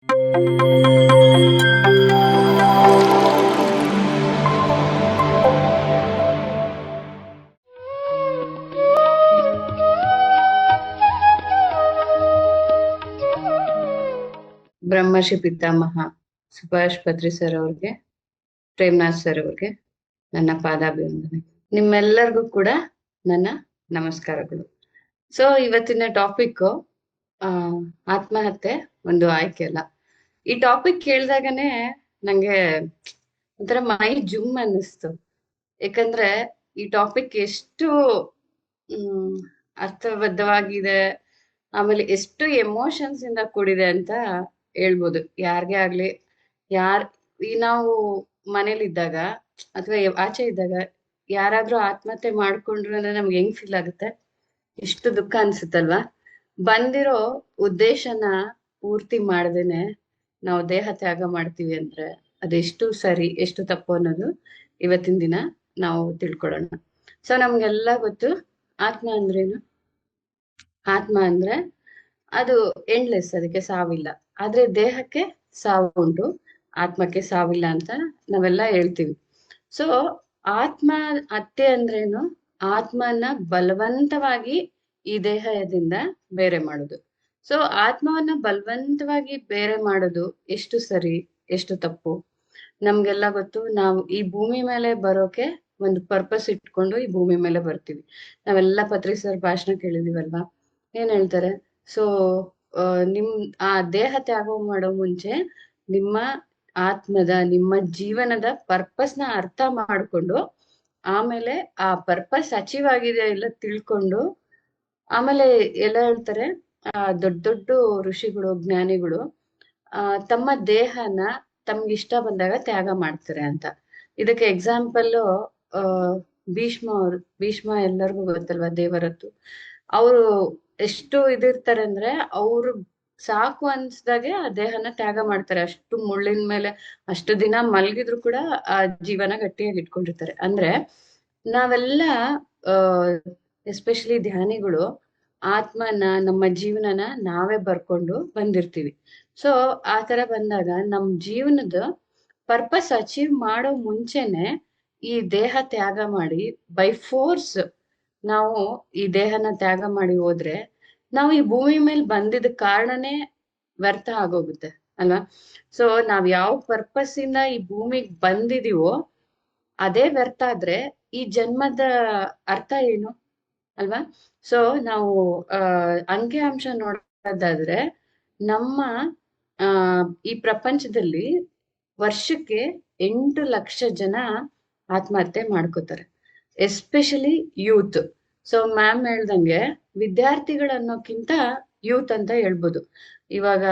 ಬ್ರಹ್ಮರ್ಷಿ ಪಿತಾಮಹ ಸುಭಾಷ್ ಪತ್ರಿ ಸರ್ ಅವ್ರಿಗೆ, ಪ್ರೇಮ್ನಾಥ್ ಸರ್ ಅವ್ರಿಗೆ ನನ್ನ ಪಾದಾಭಿವಂದನೆ. ನಿಮ್ಮೆಲ್ಲರಿಗೂ ಕೂಡ ನನ್ನ ನಮಸ್ಕಾರಗಳು. ಸೊ ಇವತ್ತಿನ ಟಾಪಿಕ್ ಆತ್ಮಹತ್ಯೆ ಒಂದು ಆಯ್ಕೆ ಅಲ್ಲ. ಈ ಟಾಪಿಕ್ ಕೇಳಿದಾಗನೆ ನಂಗೆ ಒಂಥರ ಮೈ ಜುಮ್ ಅನ್ನಿಸ್ತು. ಯಾಕಂದ್ರೆ ಈ ಟಾಪಿಕ್ ಎಷ್ಟು ಅರ್ಥಬದ್ಧವಾಗಿದೆ, ಆಮೇಲೆ ಎಷ್ಟು ಎಮೋಷನ್ಸ್ ಇಂದ ಕೂಡಿದೆ ಅಂತ ಹೇಳ್ಬೋದು. ಯಾರಿಗೇ ಆಗ್ಲಿ, ನಾವು ಮನೇಲಿದ್ದಾಗ ಅಥವಾ ಆಚೆ ಇದ್ದಾಗ ಯಾರಾದ್ರೂ ಆತ್ಮಹತ್ಯೆ ಮಾಡ್ಕೊಂಡ್ರು ಅಂದ್ರೆ ನಮ್ಗೆ ಹೆಂಗ್ ಫೀಲ್ ಆಗುತ್ತೆ? ಎಷ್ಟು ದುಃಖ ಅನ್ಸುತ್ತಲ್ವಾ? ಬಂದಿರೋ ಉದ್ದೇಶನ ಪೂರ್ತಿ ಮಾಡ್ದೇನೆ ನಾವು ದೇಹ ತ್ಯಾಗ ಮಾಡ್ತೀವಿ ಅಂದ್ರೆ ಅದೆಷ್ಟು ಸರಿ, ಎಷ್ಟು ತಪ್ಪು ಅನ್ನೋದು ಇವತ್ತಿನ ದಿನ ನಾವು ತಿಳ್ಕೊಳ್ಳೋಣ. ಸೊ ನಮ್ಗೆಲ್ಲ ಗೊತ್ತು ಆತ್ಮ ಅಂದ್ರೇನು. ಆತ್ಮ ಅಂದ್ರೆ ಅದು ಎಂಡ್ಲೆಸ್, ಅದಕ್ಕೆ ಸಾವಿಲ್ಲ. ಆದ್ರೆ ದೇಹಕ್ಕೆ ಸಾವು ಉಂಟು, ಆತ್ಮಕ್ಕೆ ಸಾವಿಲ್ಲ ಅಂತ ನಾವೆಲ್ಲ ಹೇಳ್ತೀವಿ. ಸೊ ಆತ್ಮ ಹತ್ಯೆ ಅಂದ್ರೇನು? ಆತ್ಮನ ಬಲವಂತವಾಗಿ ಈ ದೇಹದಿಂದ ಬೇರೆ ಮಾಡೋದು. ಸೊ ಆತ್ಮವನ್ನ ಬಲವಂತವಾಗಿ ಬೇರೆ ಮಾಡೋದು ಎಷ್ಟು ಸರಿ, ಎಷ್ಟು ತಪ್ಪು? ನಮ್ಗೆಲ್ಲ ಗೊತ್ತು, ನಾವು ಈ ಭೂಮಿ ಮೇಲೆ ಬರೋಕೆ ಒಂದು ಪರ್ಪಸ್ ಇಟ್ಕೊಂಡು ಈ ಭೂಮಿ ಮೇಲೆ ಬರ್ತೀವಿ. ನಾವೆಲ್ಲ ಪತ್ರಿ ಸರ್ ಭಾಷಣ ಕೇಳಿದೀವಲ್ವಾ? ಏನ್ ಹೇಳ್ತಾರೆ? ಸೊ ನಿಮ್ ಆ ದೇಹ ತ್ಯಾಗ ಮಾಡೋ ಮುಂಚೆ ನಿಮ್ಮ ಆತ್ಮದ, ನಿಮ್ಮ ಜೀವನದ ಪರ್ಪಸ್ ನ ಅರ್ಥ ಮಾಡ್ಕೊಂಡು, ಆಮೇಲೆ ಆ ಪರ್ಪಸ್ ಅಚೀವ್ ಆಗಿದೆ ಇಲ್ಲ ತಿಳ್ಕೊಂಡು, ಆಮೇಲೆ ಎಲ್ಲ ಹೇಳ್ತಾರೆ ದೊಡ್ಡ ದೊಡ್ಡ ಋಷಿಗಳು, ಜ್ಞಾನಿಗಳು ತಮ್ಮ ದೇಹನ ತಮ್ಗೆ ಇಷ್ಟ ಬಂದಾಗ ತ್ಯಾಗ ಮಾಡ್ತಾರೆ ಅಂತ. ಇದಕ್ಕೆ ಎಕ್ಸಾಂಪಲ್ ಭೀಷ್ಮ ಎಲ್ಲರಿಗೂ ಗೊತ್ತಲ್ವಾ, ದೇವರದ್ದು. ಅವರು ಎಷ್ಟು ಇದಿರ್ತಾರೆ ಅಂದ್ರೆ, ಅವ್ರು ಸಾಕು ಅನ್ಸ್ದಾಗೆ ಆ ದೇಹನ ತ್ಯಾಗ ಮಾಡ್ತಾರೆ. ಅಷ್ಟು ಮುಳ್ಳಿನ ಮೇಲೆ ಅಷ್ಟು ದಿನ ಮಲ್ಗಿದ್ರು ಕೂಡ ಆ ಜೀವನ ಗಟ್ಟಿಯಾಗಿ ಇಟ್ಕೊಂಡಿರ್ತಾರೆ. ಅಂದ್ರೆ ನಾವೆಲ್ಲ ಎಸ್ಪೆಷಲಿ ಧ್ಯಾನಿಗಳು ಆತ್ಮನ, ನಮ್ಮ ಜೀವನನ ನಾವೇ ಬರ್ಕೊಂಡು ಬಂದಿರ್ತೀವಿ. ಸೊ ಆ ತರ ಬಂದಾಗ ನಮ್ ಜೀವನದ ಪರ್ಪಸ್ ಅಚೀವ್ ಮಾಡೋ ಮುಂಚೆನೆ ಈ ದೇಹ ತ್ಯಾಗ ಮಾಡಿ ಬೈ ಫೋರ್ಸ್ ನಾವು ಈ ದೇಹನ ತ್ಯಾಗ ಮಾಡಿ ಹೋದ್ರೆ ನಾವು ಈ ಭೂಮಿ ಮೇಲೆ ಬಂದಿದ್ದ ಕಾರಣನೇ ವ್ಯರ್ಥ ಆಗೋಗುತ್ತೆ ಅಲ್ವಾ? ಸೊ ನಾವ್ ಯಾವ ಪರ್ಪಸ್ ಇಂದ ಈ ಭೂಮಿಗೆ ಬಂದಿದೀವೋ ಅದೇ ವ್ಯರ್ಥ ಆದ್ರೆ ಈ ಜನ್ಮದ ಅರ್ಥ ಏನು ಅಲ್ವಾ? ಸೊ ನಾವು ಅಂಕಿ ಅಂಶ ನೋಡೋದಾದ್ರೆ, ನಮ್ಮ ಈ ಪ್ರಪಂಚದಲ್ಲಿ ವರ್ಷಕ್ಕೆ 8 ಲಕ್ಷ ಜನ ಆತ್ಮಹತ್ಯೆ ಮಾಡ್ಕೋತಾರೆ, ಎಸ್ಪೆಷಲಿ ಯೂತ್. ಸೊ ಮ್ಯಾಮ್ ಹೇಳ್ದಂಗೆ ವಿದ್ಯಾರ್ಥಿಗಳನ್ನೋಕ್ಕಿಂತ ಯೂತ್ ಅಂತ ಹೇಳ್ಬೋದು. ಇವಾಗ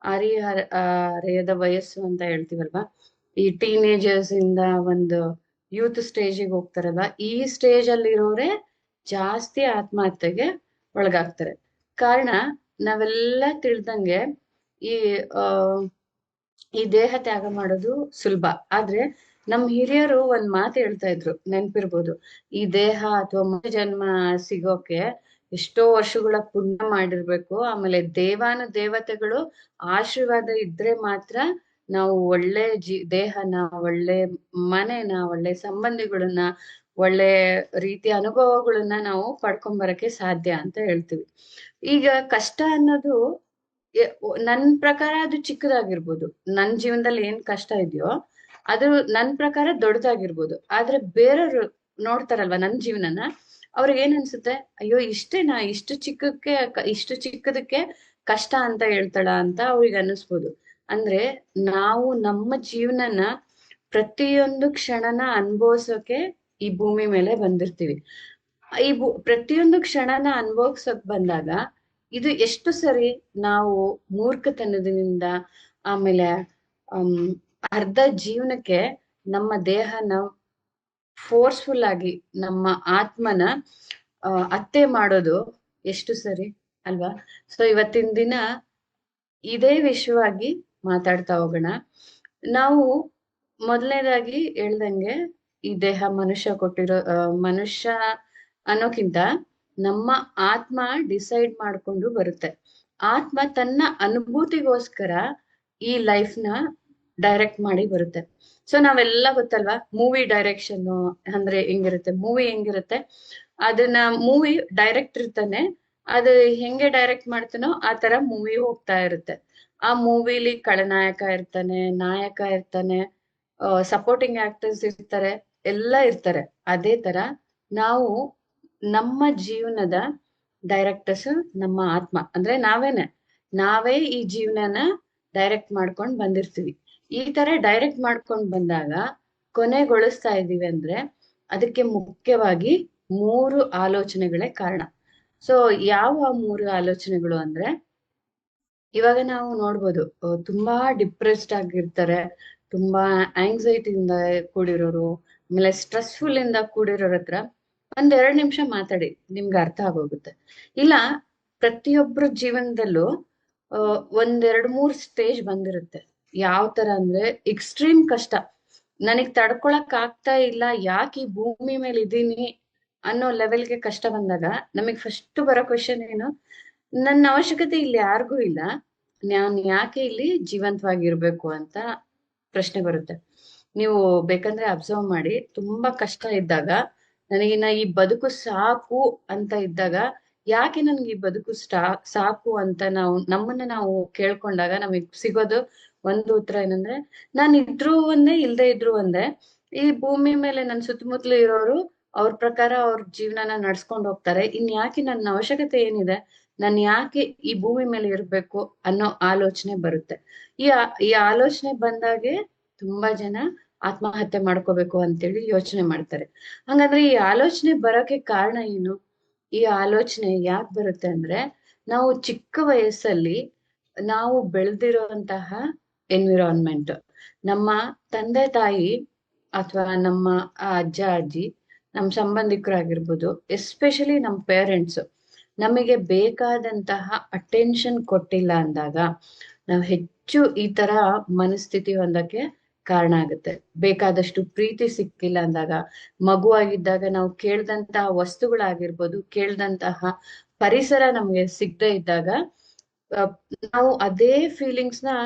ಹರೆಯದ ವಯಸ್ಸು ಅಂತ ಹೇಳ್ತೀವಲ್ವಾ, ಈ ಟೀನೇಜರ್ಸ್ ಇಂದ ಒಂದು ಯೂತ್ ಸ್ಟೇಜಿಗೆ ಹೋಗ್ತಾರಲ್ವಾ, ಈ ಸ್ಟೇಜ್ ಅಲ್ಲಿ ಇರೋರೆ ಜಾಸ್ತಿ ಆತ್ಮಹತ್ಯೆಗೆ ಒಳಗಾಗ್ತಾರೆ. ಕಾರಣ ನಾವೆಲ್ಲ ತಿಳ್ದಂಗೆ ಈ ಈ ದೇಹ ತ್ಯಾಗ ಮಾಡೋದು ಸುಲಭ. ಆದ್ರೆ ನಮ್ ಹಿರಿಯರು ಒಂದ್ ಮಾತು ಹೇಳ್ತಾ ಇದ್ರು, ನೆನ್ಪಿರ್ಬೋದು. ಈ ದೇಹ ಅಥವಾ ಮುಂದೆ ಜನ್ಮ ಸಿಗೋಕೆ ಎಷ್ಟೋ ವರ್ಷಗಳ ಪುಣ್ಯ ಮಾಡಿರ್ಬೇಕು, ಆಮೇಲೆ ದೇವತೆಗಳು ಆಶೀರ್ವಾದ ಇದ್ರೆ ಮಾತ್ರ ನಾವು ಒಳ್ಳೆ ದೇಹನ, ಒಳ್ಳೆ ಮನೆನ, ಒಳ್ಳೆ ಸಂಬಂಧಿಗಳನ್ನ, ಒಳ್ಳೆ ರೀತಿಯ ಅನುಭವಗಳನ್ನ ನಾವು ಪಡ್ಕೊಂಬರಕ್ಕೆ ಸಾಧ್ಯ ಅಂತ ಹೇಳ್ತೀವಿ. ಈಗ ಕಷ್ಟ ಅನ್ನೋದು ನನ್ ಪ್ರಕಾರ ಅದು ಚಿಕ್ಕದಾಗಿರ್ಬೋದು. ನನ್ ಜೀವನದಲ್ಲಿ ಏನ್ ಕಷ್ಟ ಇದೆಯೋ ಅದು ನನ್ ಪ್ರಕಾರ ದೊಡ್ಡದಾಗಿರ್ಬೋದು. ಆದ್ರೆ ಬೇರೆಯವ್ರು ನೋಡ್ತಾರಲ್ವಾ ನನ್ ಜೀವನನ, ಅವ್ರಿಗೆ ಏನ್ ಅನ್ಸುತ್ತೆ? ಅಯ್ಯೋ ಇಷ್ಟೇನಾ, ಇಷ್ಟು ಚಿಕ್ಕದಕ್ಕೆ ಕಷ್ಟ ಅಂತ ಹೇಳ್ತಾಳ ಅಂತ ಅವ್ರಿಗೆ ಅನ್ನಿಸ್ಬೋದು. ಅಂದ್ರೆ ನಾವು ನಮ್ಮ ಜೀವನನ ಪ್ರತಿಯೊಂದು ಕ್ಷಣನ ಅನುಭವಿಸೋಕೆ ಈ ಭೂಮಿ ಮೇಲೆ ಬಂದಿರ್ತೀವಿ. ಈ ಪ್ರತಿಯೊಂದು ಕ್ಷಣನ ಅನುಭವಿಸೋಕ್ ಬಂದಾಗ ಇದು ಎಷ್ಟು ಸರಿ? ನಾವು ಮೂರ್ಖತನದಿಂದ, ಆಮೇಲೆ ಅರ್ಧ ಜೀವನಕ್ಕೆ ನಮ್ಮ ದೇಹನ ಫೋರ್ಸ್ಫುಲ್ ಆಗಿ ನಮ್ಮ ಆತ್ಮನ ಹತ್ಯೆ ಮಾಡೋದು ಎಷ್ಟು ಸರಿ ಅಲ್ವಾ? ಸೊ ಇವತ್ತಿನ ದಿನ ಇದೇ ವಿಷಯವಾಗಿ ಮಾತಾಡ್ತಾ ಹೋಗೋಣ. ನಾವು ಮೊದಲನೇದಾಗಿ ಹೇಳ್ದಂಗೆ ಈ ದೇಹ ಮನುಷ್ಯ ಅನ್ನೋಕ್ಕಿಂತ ನಮ್ಮ ಆತ್ಮ ಡಿಸೈಡ್ ಮಾಡ್ಕೊಂಡು ಬರುತ್ತೆ. ಆತ್ಮ ತನ್ನ ಅನುಭೂತಿಗೋಸ್ಕರ ಈ ಲೈಫ್ ನ ಡೈರೆಕ್ಟ್ ಮಾಡಿ ಬರುತ್ತೆ. ಸೊ ನಾವೆಲ್ಲ ಗೊತ್ತಲ್ವಾ, ಮೂವಿ ಡೈರೆಕ್ಷನ್ ಅಂದ್ರೆ ಹೆಂಗಿರುತ್ತೆ, ಮೂವಿ ಹೆಂಗಿರುತ್ತೆ, ಅದನ್ನ ಮೂವಿ ಡೈರೆಕ್ಟ್ ಇರ್ತಾನೆ, ಅದು ಹೆಂಗೆ ಡೈರೆಕ್ಟ್ ಮಾಡ್ತಾನೋ ಆ ತರ ಮೂವಿ ಹೋಗ್ತಾ ಇರುತ್ತೆ. ಆ ಮೂವಿಲಿ ಖಳನಾಯಕ ಇರ್ತಾನೆ, ನಾಯಕ ಇರ್ತಾನೆ, ಸಪೋರ್ಟಿಂಗ್ ಆಕ್ಟರ್ಸ್ ಇರ್ತಾರೆ, ಎಲ್ಲ ಇರ್ತಾರೆ. ಅದೇ ತರ ನಾವು ನಮ್ಮ ಜೀವನದ ಡೈರೆಕ್ಟರ್ಸ್ ನಮ್ಮ ಆತ್ಮ, ಅಂದ್ರೆ ನಾವೇ ಈ ಜೀವನನ ಡೈರೆಕ್ಟ್ ಮಾಡ್ಕೊಂಡ್ ಬಂದಿರ್ತೀವಿ. ಈ ತರ ಡೈರೆಕ್ಟ್ ಮಾಡ್ಕೊಂಡ್ ಬಂದಾಗ ಕೊನೆಗೊಳಿಸ್ತಾ ಇದೀವಿ ಅಂದ್ರೆ ಅದಕ್ಕೆ ಮುಖ್ಯವಾಗಿ 3 ಆಲೋಚನೆಗಳೇ ಕಾರಣ. ಸೊ ಯಾವ 3 ಆಲೋಚನೆಗಳು ಅಂದ್ರೆ, ಇವಾಗ ನಾವು ನೋಡ್ಬೋದು, ತುಂಬಾ ಡಿಪ್ರೆಸ್ಡ್ ಆಗಿರ್ತಾರೆ, ತುಂಬಾ ಆಂಗ್ಸೈಟಿಯಿಂದ ಕೂಡಿರೋರು, ಆಮೇಲೆ ಸ್ಟ್ರೆಸ್ಫುಲ್ ಇಂದ ಕೂಡಿರೋರ ಹತ್ರ 1-2 ನಿಮಿಷ ಮಾತಾಡಿ, ನಿಮ್ಗೆ ಅರ್ಥ ಆಗೋಗುತ್ತೆ. ಇಲ್ಲ, ಪ್ರತಿಯೊಬ್ಬರ ಜೀವನದಲ್ಲೂ 1-2-3 ಸ್ಟೇಜ್ ಬಂದಿರುತ್ತೆ. ಯಾವ ತರ ಅಂದ್ರೆ, ಎಕ್ಸ್ಟ್ರೀಮ್ ಕಷ್ಟ, ನನಗ್ ತಡ್ಕೊಳಕ್ ಆಗ್ತಾ ಇಲ್ಲ, ಯಾಕೆ ಈ ಭೂಮಿ ಮೇಲೆ ಇದೀನಿ ಅನ್ನೋ ಲೆವೆಲ್ಗೆ ಕಷ್ಟ ಬಂದಾಗ ನಮಗ್ ಫಸ್ಟ್ ಬರೋ ಕ್ವೆಶನ್ ಏನು, ನನ್ನ ಅವಶ್ಯಕತೆ ಇಲ್ಲಿ ಯಾರಿಗೂ ಇಲ್ಲ, ನಾನ್ ಯಾಕೆ ಇಲ್ಲಿ ಜೀವಂತವಾಗಿರ್ಬೇಕು ಅಂತ ಪ್ರಶ್ನೆ ಬರುತ್ತೆ. ನೀವು ಬೇಕಂದ್ರೆ ಅಬ್ಸರ್ವ್ ಮಾಡಿ, ತುಂಬಾ ಕಷ್ಟ ಇದ್ದಾಗ, ನನಗಿನ್ನ ಈ ಬದುಕು ಸಾಕು ಅಂತ ಇದ್ದಾಗ, ಯಾಕೆ ನನ್ಗೆ ಈ ಬದುಕು ಸಾಕು ಅಂತ ನಮ್ಮನ್ನ ನಾವು ಕೇಳ್ಕೊಂಡಾಗ ನಮಗ್ ಸಿಗೋದು ಒಂದು ಉತ್ತರ ಏನಂದ್ರೆ, ನಾನ್ ಇದ್ರೂ ಒಂದೇ ಇಲ್ದೇ ಇದ್ರು ಒಂದೇ, ಈ ಭೂಮಿ ಮೇಲೆ ನನ್ ಸುತ್ತಮುತ್ತಲು ಇರೋರು ಅವ್ರ ಪ್ರಕಾರ ಅವ್ರ ಜೀವನನ ನಡ್ಸ್ಕೊಂಡ್ ಹೋಗ್ತಾರೆ, ಇನ್ ಯಾಕೆ ನನ್ನ ಅವಶ್ಯಕತೆ ಏನಿದೆ, ನಾನ್ ಯಾಕೆ ಈ ಭೂಮಿ ಮೇಲೆ ಇರ್ಬೇಕು ಅನ್ನೋ ಆಲೋಚನೆ ಬರುತ್ತೆ. ಈ ಆಲೋಚನೆ ಬಂದಾಗೆ ತುಂಬಾ ಜನ ಆತ್ಮಹತ್ಯೆ ಮಾಡ್ಕೋಬೇಕು ಅಂತೇಳಿ ಯೋಚನೆ ಮಾಡ್ತಾರೆ. ಹಂಗಂದ್ರೆ ಈ ಆಲೋಚನೆ ಬರೋಕೆ ಕಾರಣ ಏನು? ಈ ಆಲೋಚನೆ ಯಾಕೆ ಬರುತ್ತೆ ಅಂದ್ರೆ, ನಾವು ಚಿಕ್ಕ ವಯಸ್ಸಲ್ಲಿ ನಾವು ಬೆಳೆದಿರುವಂತಹ ಎನ್ವಿರಾನ್ಮೆಂಟ್, ನಮ್ಮ ತಂದೆ ತಾಯಿ ಅಥವಾ ನಮ್ಮ ಅಜ್ಜ ಅಜ್ಜಿ, ನಮ್ಮ ಸಂಬಂಧಿಕರಾಗಿರ್ಬೋದು, ಎಸ್ಪೆಷಲಿ ನಮ್ಮ ಪೇರೆಂಟ್ಸ್ ನಮಗೆ ಬೇಕಾದಂತಹ ಅಟೆನ್ಷನ್ ಕೊಟ್ಟಿಲ್ಲ ಅಂದಾಗ ನಾವು ಹೆಚ್ಚು ಈ ತರ ಮನಸ್ಥಿತಿ ಹೊಂದಕ್ಕೆ ಕಾರಣ ಆಗುತ್ತೆ. ಬೇಕಾದಷ್ಟು ಪ್ರೀತಿ ಸಿಕ್ಕಿಲ್ಲ ಅಂದಾಗ, ಮಗುವಾಗಿದ್ದಾಗ ನಾವು ಕೇಳ್ದಂತಹ ವಸ್ತುಗಳಾಗಿರ್ಬೋದು, ಕೇಳ್ದಂತಹ ಪರಿಸರ ನಮ್ಗೆ ಸಿಗದೆ ಇದ್ದಾಗ, ನಾವು ಅದೇ ಫೀಲಿಂಗ್ಸ್ ನ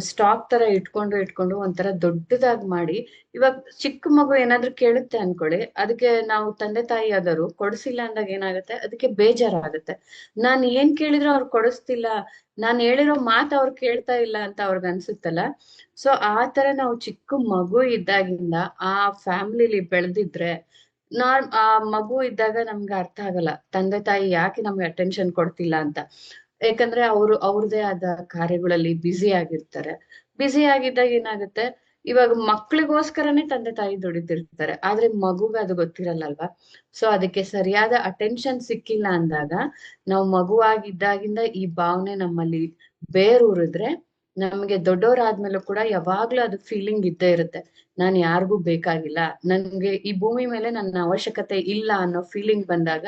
ಸ್ಟಾಕ್ ತರ ಇಟ್ಕೊಂಡು ಒಂಥರ ದೊಡ್ಡದಾಗಿ ಮಾಡಿ, ಇವಾಗ ಚಿಕ್ಕ ಮಗು ಏನಾದ್ರು ಕೇಳುತ್ತೆ ಅನ್ಕೊಳ್ಳಿ, ಅದಕ್ಕೆ ನಾವು ತಂದೆ ತಾಯಿ ಆದವರು ಕೊಡಿಸಿಲ್ಲ ಅಂದಾಗ ಏನಾಗುತ್ತೆ, ಅದಕ್ಕೆ ಬೇಜಾರಾಗುತ್ತೆ. ನಾನ್ ಏನ್ ಕೇಳಿದ್ರು ಅವ್ರು ಕೊಡಿಸ್ತಿಲ್ಲ, ನಾನ್ ಹೇಳಿರೋ ಮಾತು ಅವ್ರು ಕೇಳ್ತಾ ಇಲ್ಲ ಅಂತ ಅವ್ರಿಗೆ ಅನ್ಸುತ್ತಲ್ಲ. ಸೊ ಆ ತರ ನಾವು ಚಿಕ್ಕ ಮಗು ಇದ್ದಾಗಿಂದ ಆ ಫ್ಯಾಮಿಲಿಲಿ ಬೆಳೆದಿದ್ರೆ, ಆ ಮಗು ಇದ್ದಾಗ ನಮ್ಗೆ ಅರ್ಥ ಆಗಲ್ಲ ತಂದೆ ತಾಯಿ ಯಾಕೆ ನಮ್ಗೆ ಅಟೆನ್ಷನ್ ಕೊಡ್ತಿಲ್ಲ ಅಂತ. ಯಾಕಂದ್ರೆ ಅವ್ರದೇ ಆದ ಕಾರ್ಯಗಳಲ್ಲಿ ಬ್ಯುಸಿ ಆಗಿರ್ತಾರೆ. ಬ್ಯುಸಿ ಆಗಿದ್ದಾಗ ಏನಾಗುತ್ತೆ, ಇವಾಗ ಮಕ್ಳಿಗೋಸ್ಕರನೇ ತಂದೆ ತಾಯಿ ದುಡಿತಿರ್ತಾರೆ, ಆದ್ರೆ ಮಗುಗೆ ಅದು ಗೊತ್ತಿರಲ್ಲ ಅಲ್ವಾ. ಸೊ ಅದಕ್ಕೆ ಸರಿಯಾದ ಅಟೆನ್ಷನ್ ಸಿಕ್ಕಿಲ್ಲ ಅಂದಾಗ, ನಾವು ಮಗುವಾಗಿದ್ದಾಗಿಂದ ಈ ಭಾವನೆ ನಮ್ಮಲ್ಲಿ ಬೇರೂರಿದ್ರೆ, ನಮ್ಗೆ ದೊಡ್ಡವರಾದ್ಮೇಲೂ ಕೂಡ ಯಾವಾಗ್ಲೂ ಅದು ಫೀಲಿಂಗ್ ಇದ್ದೇ ಇರುತ್ತೆ, ನಾನ್ ಯಾರಿಗೂ ಬೇಕಾಗಿಲ್ಲ, ನನ್ಗೆ ಈ ಭೂಮಿ ಮೇಲೆ ನನ್ನ ಅವಶ್ಯಕತೆ ಇಲ್ಲ ಅನ್ನೋ ಫೀಲಿಂಗ್ ಬಂದಾಗ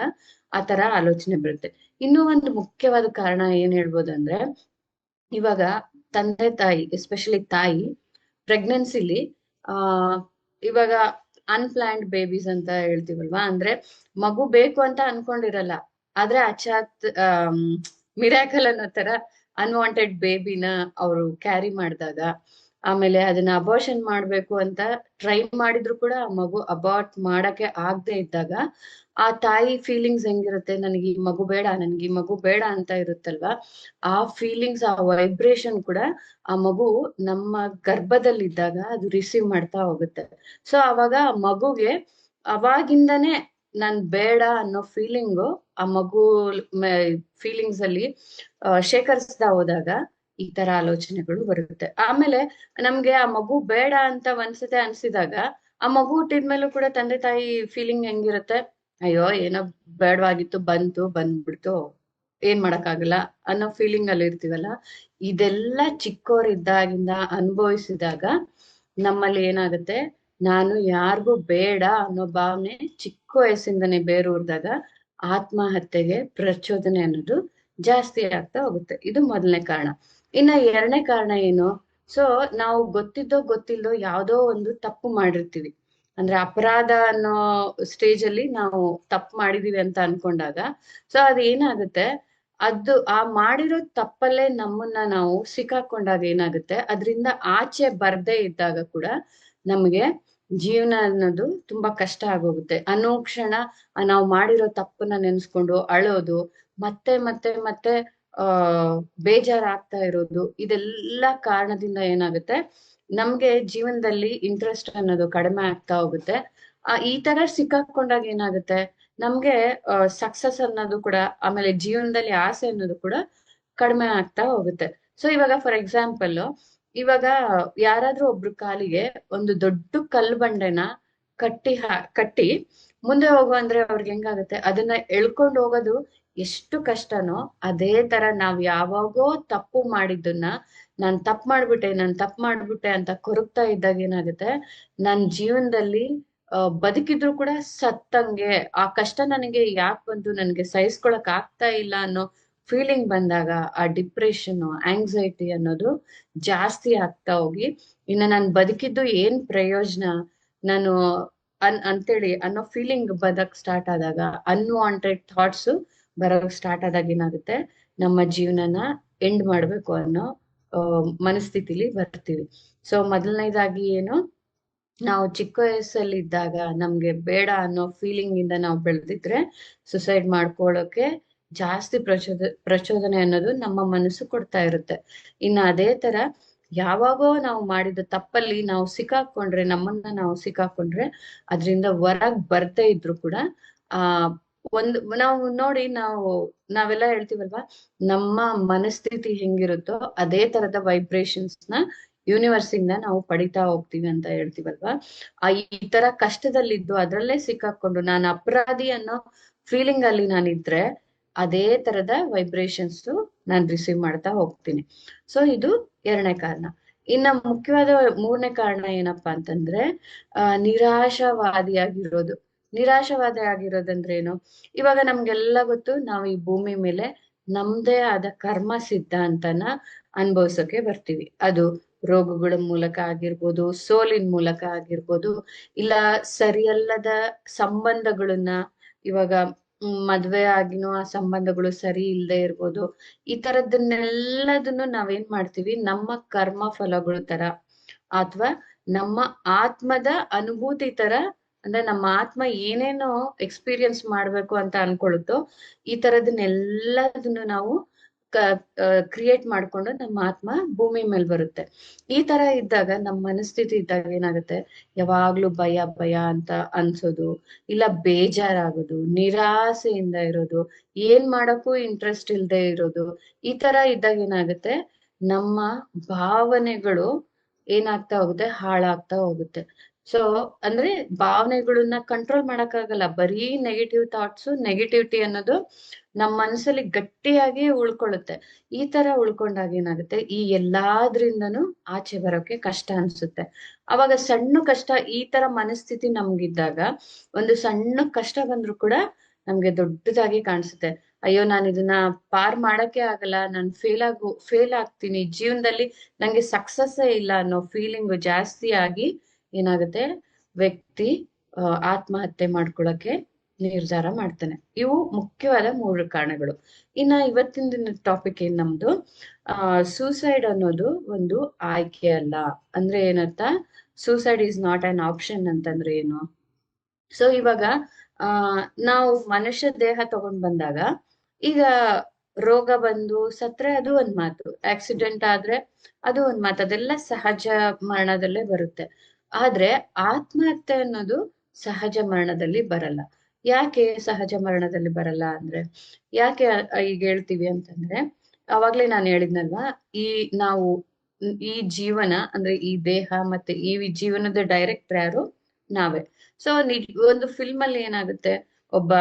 ಆ ತರ ಆಲೋಚನೆ ಬರುತ್ತೆ. ಇನ್ನೂ ಒಂದು ಮುಖ್ಯವಾದ ಕಾರಣ ಏನ್ ಹೇಳ್ಬೋದು ಅಂದ್ರೆ, ಇವಾಗ ತಂದೆ ತಾಯಿ, ಎಸ್ಪೆಷಲಿ ತಾಯಿ ಪ್ರೆಗ್ನೆನ್ಸಿಲಿ, ಆ ಇವಾಗ ಅನ್ಪ್ಲಾನ್ಡ್ ಬೇಬೀಸ್ ಅಂತ ಹೇಳ್ತೀವಲ್ವಾ, ಅಂದ್ರೆ ಮಗು ಬೇಕು ಅಂತ ಅನ್ಕೊಂಡಿರಲ್ಲ, ಆದ್ರೆ ಅಚಾತ್ ಮಿರಾಕಲ್ ಅನ್ನೋ ತರ ಅನ್ವಾಂಟೆಡ್ ಬೇಬಿನ ಅವರು ಕ್ಯಾರಿ ಮಾಡಿದಾಗ, ಆಮೇಲೆ ಅದನ್ನ ಅಬಾರ್ಷನ್ ಮಾಡ್ಬೇಕು ಅಂತ ಟ್ರೈ ಮಾಡಿದ್ರು ಕೂಡ ಆ ಮಗು ಅಬಾರ್ಟ್ ಮಾಡಕ್ಕೆ ಆಗದೆ ಇದ್ದಾಗ, ಆ ತಾಯಿ ಫೀಲಿಂಗ್ಸ್ ಹೆಂಗಿರುತ್ತೆ, ನನಗೆ ಈ ಮಗು ಬೇಡ, ನನ್ಗೆ ಈ ಮಗು ಬೇಡ ಅಂತ ಇರುತ್ತಲ್ವಾ. ಆ ಫೀಲಿಂಗ್ಸ್, ಆ ವೈಬ್ರೇಷನ್ ಕೂಡ ಆ ಮಗು ನಮ್ಮ ಗರ್ಭದಲ್ಲಿದ್ದಾಗ ಅದು ರಿಸೀವ್ ಮಾಡ್ತಾ ಹೋಗುತ್ತೆ. ಸೊ ಅವಾಗ ಆ ಮಗುಗೆ ಅವಾಗಿಂದನೇ ನಾನ್ ಬೇಡ ಅನ್ನೋ ಫೀಲಿಂಗು ಆ ಮಗು ಫೀಲಿಂಗ್ಸ್ ಅಲ್ಲಿ ಶೇಖರಿಸ್ತಾ ಹೋದಾಗ ಈ ತರ ಆಲೋಚನೆಗಳು ಬರುತ್ತೆ. ಆಮೇಲೆ ನಮ್ಗೆ ಆ ಮಗು ಬೇಡ ಅಂತ ಒಂದ್ಸತಿ ಅನ್ಸಿದಾಗ, ಆ ಮಗು ಹುಟ್ಟಿದ್ಮೇಲೂ ಕೂಡ ತಂದೆ ತಾಯಿ ಫೀಲಿಂಗ್ ಹೆಂಗಿರುತ್ತೆ, ಅಯ್ಯೋ ಏನೋ ಬೇಡವಾಗಿತ್ತು, ಬಂದ್ಬಿಡ್ತು, ಏನ್ ಮಾಡಕ್ಕಾಗಲ್ಲ ಅನ್ನೋ ಫೀಲಿಂಗ್ ಅಲ್ಲಿ ಇರ್ತೀವಲ್ಲ. ಇದೆಲ್ಲ ಚಿಕ್ಕವರಿದ್ದಾಗಿಂದ ಅನುಭವಿಸಿದಾಗ ನಮ್ಮಲ್ಲಿ ಏನಾಗುತ್ತೆ, ನಾನು ಯಾರಿಗೂ ಬೇಡ ಅನ್ನೋ ಭಾವನೆ ಚಿಕ್ಕ ವಯಸ್ಸಿಂದನೇ ಬೇರೂರ್ದಾಗ ಆತ್ಮಹತ್ಯೆಗೆ ಪ್ರಚೋದನೆ ಅನ್ನೋದು ಜಾಸ್ತಿ ಆಗ್ತಾ ಹೋಗುತ್ತೆ. ಇದು ಮೊದಲನೇ ಕಾರಣ. ಇನ್ನ 2ನೇ ಕಾರಣ ಏನು? ಸೊ ನಾವು ಗೊತ್ತಿಲ್ದೋ ಯಾವ್ದೋ ಒಂದು ತಪ್ಪು ಮಾಡಿರ್ತೀವಿ, ಅಂದ್ರೆ ಅಪರಾಧ ಅನ್ನೋ ಸ್ಟೇಜ್ ಅಲ್ಲಿ ನಾವು ತಪ್ಪು ಮಾಡಿದೀವಿ ಅಂತ ಅನ್ಕೊಂಡಾಗ, ಸೊ ಅದೇನಾಗುತ್ತೆ, ಅದು ಆ ಮಾಡಿರೋ ತಪ್ಪಲ್ಲೇ ನಮ್ಮನ್ನ ನಾವು ಸಿಕ್ಕಾಕೊಂಡಾಗ ಏನಾಗುತ್ತೆ, ಅದರಿಂದ ಆಚೆ ಬರ್ದೇ ಇದ್ದಾಗ ಕೂಡ ನಮಗೆ ಜೀವನ ಅನ್ನೋದು ತುಂಬಾ ಕಷ್ಟ ಆಗೋಗುತ್ತೆ. ಅನುಕ್ಷಣ ನಾವು ಮಾಡಿರೋ ತಪ್ಪನ್ನ ನೆನ್ಸ್ಕೊಂಡು ಅಳೋದು, ಮತ್ತೆ ಮತ್ತೆ ಮತ್ತೆ ಆ ಬೇಜಾರಾಗ್ತಾ ಇರೋದು, ಇದೆಲ್ಲ ಕಾರಣದಿಂದ ಏನಾಗುತ್ತೆ, ನಮ್ಗೆ ಜೀವನದಲ್ಲಿ ಇಂಟ್ರೆಸ್ಟ್ ಅನ್ನೋದು ಕಡಿಮೆ ಆಗ್ತಾ ಹೋಗುತ್ತೆ. ಈ ತರ ಸಿಕ್ಕಾಕೊಂಡಾಗ ಏನಾಗುತ್ತೆ, ನಮ್ಗೆ ಸಕ್ಸಸ್ ಅನ್ನೋದು ಕೂಡ, ಆಮೇಲೆ ಜೀವನದಲ್ಲಿ ಆಸೆ ಅನ್ನೋದು ಕೂಡ ಕಡಿಮೆ ಆಗ್ತಾ ಹೋಗುತ್ತೆ. ಸೊ ಇವಾಗ ಫಾರ್ ಎಕ್ಸಾಂಪಲ್, ಇವಾಗ ಯಾರಾದ್ರೂ ಒಬ್ರು ಕಾಲಿಗೆ ಒಂದು ದೊಡ್ಡ ಕಲ್ಲು ಬಂಡೆನ ಕಟ್ಟಿ ಮುಂದೆ ಹೋಗು ಅಂದ್ರೆ ಅವ್ರಿಗೆ ಹೆಂಗಾಗುತ್ತೆ, ಅದನ್ನ ಎಳ್ಕೊಂಡು ಹೋಗೋದು ಎಷ್ಟು ಕಷ್ಟನೋ, ಅದೇ ತರ ನಾವ್ ಯಾವಾಗೋ ತಪ್ಪು ಮಾಡಿದ್ದನ್ನ ನಾನ್ ತಪ್ಪು ಮಾಡ್ಬಿಟ್ಟೆ ಅಂತ ಕೊರಗ್ತಾ ಇದ್ದಾಗ ಏನಾಗುತ್ತೆ, ನನ್ ಜೀವನದಲ್ಲಿ ಬದುಕಿದ್ರು ಕೂಡ ಸತ್ತಂಗೆ, ಆ ಕಷ್ಟ ನನಗೆ ಯಾಕೆ ಬಂತು, ನನಗೆ ಸಹಿಸ್ಕೊಳಕ್ ಆಗ್ತಾ ಇಲ್ಲ ಅನ್ನೋ ಫೀಲಿಂಗ್ ಬಂದಾಗ ಆ ಡಿಪ್ರೆಷನ್, ಆಂಗ್ಸೈಟಿ ಅನ್ನೋದು ಜಾಸ್ತಿ ಆಗ್ತಾ ಹೋಗಿ, ಇನ್ನು ನಾನು ಬದುಕಿದ್ದು ಏನ್ ಪ್ರಯೋಜನ, ನಾನು ಅಂತೇಳಿ ಅನ್ನೋ ಫೀಲಿಂಗ್ ಬದಕ್ ಸ್ಟಾರ್ಟ್ ಆದಾಗ, ಅನ್ವಾಂಟೆಡ್ ಥಾಟ್ಸ್ ಬರೋಕ್ ಸ್ಟಾರ್ಟ್ ಆದಾಗ ಏನಾಗುತ್ತೆ, ನಮ್ಮ ಜೀವನನ ಎಂಡ್ ಮಾಡ್ಬೇಕು ಅನ್ನೋ ಮನಸ್ಥಿತಿಲಿ ಬರ್ತೀವಿ. ಸೊ ಮೊದಲನೇದಾಗಿ ಏನು, ನಾವು ಚಿಕ್ಕ ವಯಸ್ಸಲ್ಲಿ ಇದ್ದಾಗ ನಮ್ಗೆ ಬೇಡ ಅನ್ನೋ ಫೀಲಿಂಗ್ ಇಂದ ನಾವು ಬೆಳೆದಿದ್ರೆ ಸುಸೈಡ್ ಮಾಡ್ಕೊಳ್ಳೋಕೆ ಜಾಸ್ತಿ ಪ್ರಚೋದನೆ ಅನ್ನೋದು ನಮ್ಮ ಮನಸ್ಸು ಕೊಡ್ತಾ ಇರುತ್ತೆ. ಇನ್ನು ಅದೇ ತರ ಯಾವಾಗೋ ನಾವು ಮಾಡಿದ ತಪ್ಪಲ್ಲಿ ನಾವು ಸಿಕ್ಕಾಕೊಂಡ್ರೆ, ನಮ್ಮನ್ನ ನಾವು ಸಿಕ್ಕಾಕೊಂಡ್ರೆ, ಅದರಿಂದ ಹೊರಗ್ ಬರ್ದೇ ಇದ್ರು ಕೂಡ ಆ ನಾವು ನೋಡಿ, ನಾವೆಲ್ಲ ಹೇಳ್ತೀವಲ್ವಾ, ನಮ್ಮ ಮನಸ್ಥಿತಿ ಹೆಂಗಿರುತ್ತೋ ಅದೇ ತರದ ವೈಬ್ರೇಷನ್ಸ್ ನ ಯೂನಿವರ್ಸ್ ಇಂದ ನಾವು ಪಡಿತಾ ಹೋಗ್ತೀವಿ ಅಂತ ಹೇಳ್ತೀವಲ್ವಾ. ಈ ತರ ಕಷ್ಟದಲ್ಲಿದ್ದು ಅದ್ರಲ್ಲೇ ಸಿಕ್ಕಾಕೊಂಡು ನಾನು ಅಪರಾಧಿ ಅನ್ನೋ ಫೀಲಿಂಗ್ ಅಲ್ಲಿ ನಾನಿದ್ರೆ, ಅದೇ ತರದ ವೈಬ್ರೇಷನ್ಸ್ ನಾನು ರಿಸೀವ್ ಮಾಡ್ತಾ ಹೋಗ್ತೀನಿ. ಸೊ ಇದು ಎರಡನೇ ಕಾರಣ. ಇನ್ನ ಮುಖ್ಯವಾದ ಮೂರನೇ ಕಾರಣ ಏನಪ್ಪಾ ಅಂತಂದ್ರೆ, ನಿರಾಶಾವಾದಿಯಾಗಿರೋದು. ನಿರಾಶಾವಾದಿ ಆಗಿರೋದಂದ್ರೆ ಏನು, ಇವಾಗ ನಮ್ಗೆಲ್ಲ ಗೊತ್ತು, ನಾವು ಈ ಭೂಮಿ ಮೇಲೆ ನಮ್ದೇ ಆದ ಕರ್ಮ ಸಿದ್ಧಾಂತನ ಅನುಭವಿಸೋಕೆ ಬರ್ತೀವಿ. ಅದು ರೋಗಗಳ ಮೂಲಕ ಆಗಿರ್ಬೋದು, ಸೋಲಿನ ಮೂಲಕ ಆಗಿರ್ಬೋದು, ಇಲ್ಲ ಸರಿಯಲ್ಲದ ಸಂಬಂಧಗಳನ್ನ, ಇವಾಗ ಮದ್ವೆ ಆಗಿನೂ ಆ ಸಂಬಂಧಗಳು ಸರಿ ಇಲ್ಲದೆ ಇರ್ಬೋದು. ಈ ತರದನ್ನೆಲ್ಲದನ್ನು ನಾವೇನ್ ಮಾಡ್ತೀವಿ, ನಮ್ಮ ಕರ್ಮ ಫಲಗಳು ತರ, ಅಥವಾ ನಮ್ಮ ಆತ್ಮದ ಅನುಭೂತಿ ತರ, ಅಂದ್ರೆ ನಮ್ಮ ಆತ್ಮ ಏನೇನೋ ಎಕ್ಸ್ಪೀರಿಯನ್ಸ್ ಮಾಡ್ಬೇಕು ಅಂತ ಅನ್ಕೊಳುತ್ತೋ, ಈ ತರದನ್ನೆಲ್ಲದನ್ನು ನಾವು ಕ್ರಿಯೇಟ್ ಮಾಡ್ಕೊಂಡು ನಮ್ಮ ಆತ್ಮ ಭೂಮಿ ಮೇಲೆ ಬರುತ್ತೆ. ಈ ತರ ಇದ್ದಾಗ ನಮ್ಮ ಮನಸ್ಥಿತಿ ಇದ್ದಾಗ ಏನಾಗುತ್ತೆ, ಯಾವಾಗ್ಲೂ ಭಯ ಭಯ ಅಂತ ಅನ್ಸೋದು, ಇಲ್ಲ ಬೇಜಾರಾಗೋದು, ನಿರಾಸೆಯಿಂದ ಇರೋದು, ಏನ್ ಮಾಡಕ್ಕೂ ಇಂಟ್ರೆಸ್ಟ್ ಇಲ್ದೆ ಇರೋದು, ಈ ತರ ಇದ್ದಾಗ ಏನಾಗುತ್ತೆ, ನಮ್ಮ ಭಾವನೆಗಳು ಏನಾಗ್ತಾ ಹೋಗುತ್ತೆ, ಹಾಳಾಗ್ತಾ ಹೋಗುತ್ತೆ. ಸೊ ಅಂದ್ರೆ ಭಾವನೆಗಳನ್ನ ಕಂಟ್ರೋಲ್ ಮಾಡಕ್ಕಾಗಲ್ಲ. ಬರೀ ನೆಗೆಟಿವ್ ಥಾಟ್ಸ್, ನೆಗೆಟಿವಿಟಿ ಅನ್ನೋದು ನಮ್ಮ ಮನಸ್ಸಲ್ಲಿ ಗಟ್ಟಿಯಾಗಿ ಉಳ್ಕೊಳ್ಳುತ್ತೆ. ಈ ತರ ಉಳ್ಕೊಂಡಾಗ ಏನಾಗುತ್ತೆ, ಈ ಎಲ್ಲಾದ್ರಿಂದನೂ ಆಚೆ ಬರೋಕೆ ಕಷ್ಟ ಅನ್ಸುತ್ತೆ. ಅವಾಗ ಸಣ್ಣ ಕಷ್ಟ, ಈ ತರ ಮನಸ್ಥಿತಿ ನಮ್ಗಿದ್ದಾಗ ಒಂದು ಸಣ್ಣ ಕಷ್ಟ ಬಂದ್ರು ಕೂಡ ನಮ್ಗೆ ದೊಡ್ಡದಾಗಿ ಕಾಣಿಸುತ್ತೆ. ಅಯ್ಯೋ, ನಾನು ಇದನ್ನ ಪಾರ್ ಮಾಡಕ್ಕೆ ಆಗಲ್ಲ, ನಾನು ಫೇಲ್ ಆಗ್ತೀನಿ ಜೀವನದಲ್ಲಿ, ನಂಗೆ ಸಕ್ಸಸ್ ಇಲ್ಲ ಅನ್ನೋ ಫೀಲಿಂಗ್ ಜಾಸ್ತಿ ಆಗಿ ಏನಾಗುತ್ತೆ, ವ್ಯಕ್ತಿ ಆತ್ಮಹತ್ಯೆ ಮಾಡ್ಕೊಳಕ್ಕೆ ನಿರ್ಧಾರ ಮಾಡ್ತಾನೆ. ಇವು ಮುಖ್ಯವಾದ 3 ಕಾರಣಗಳು. ಇನ್ನ ಇವತ್ತಿನ ದಿನ ಟಾಪಿಕ್ ಏನ್ ನಮ್ದು, ಸೂಸೈಡ್ ಅನ್ನೋದು ಒಂದು ಆಯ್ಕೆ ಅಲ್ಲ. ಅಂದ್ರೆ ಏನಂತ, suicide is not an option ಅಂತಂದ್ರೆ ಏನು. ಸೊ ಇವಾಗ ನಾವು ಮನುಷ್ಯ ದೇಹ ತಗೊಂಡ್ ಬಂದಾಗ, ಈಗ ರೋಗ ಬಂದು ಸತ್ರೆ ಅದು ಒಂದ್ ಮಾತು, ಆಕ್ಸಿಡೆಂಟ್ ಆದ್ರೆ ಅದು ಒಂದ್ ಮಾತು, ಅದೆಲ್ಲ ಸಹಜ ಮರಣದಲ್ಲೇ ಬರುತ್ತೆ. ಆದ್ರೆ ಆತ್ಮಹತ್ಯೆ ಅನ್ನೋದು ಸಹಜ ಮರಣದಲ್ಲಿ ಬರಲ್ಲ. ಯಾಕೆ ಸಹಜ ಮರಣದಲ್ಲಿ ಬರಲ್ಲ ಅಂದ್ರೆ, ಯಾಕೆ ಈಗ ಹೇಳ್ತೀವಿ ಅಂತಂದ್ರೆ, ಅವಾಗ್ಲೇ ನಾನು ಹೇಳಿದ್ನಲ್ವಾ, ಈ ನಾವು ಈ ಜೀವನ ಅಂದ್ರೆ ಈ ದೇಹ ಮತ್ತೆ ಈ ಜೀವನದ ಡೈರೆಕ್ಟರ್ ಯಾರು, ನಾವೇ. ಸೊ ಒಂದು ಫಿಲ್ಮ್ ಅಲ್ಲಿ ಏನಾಗುತ್ತೆ, ಒಬ್ಬ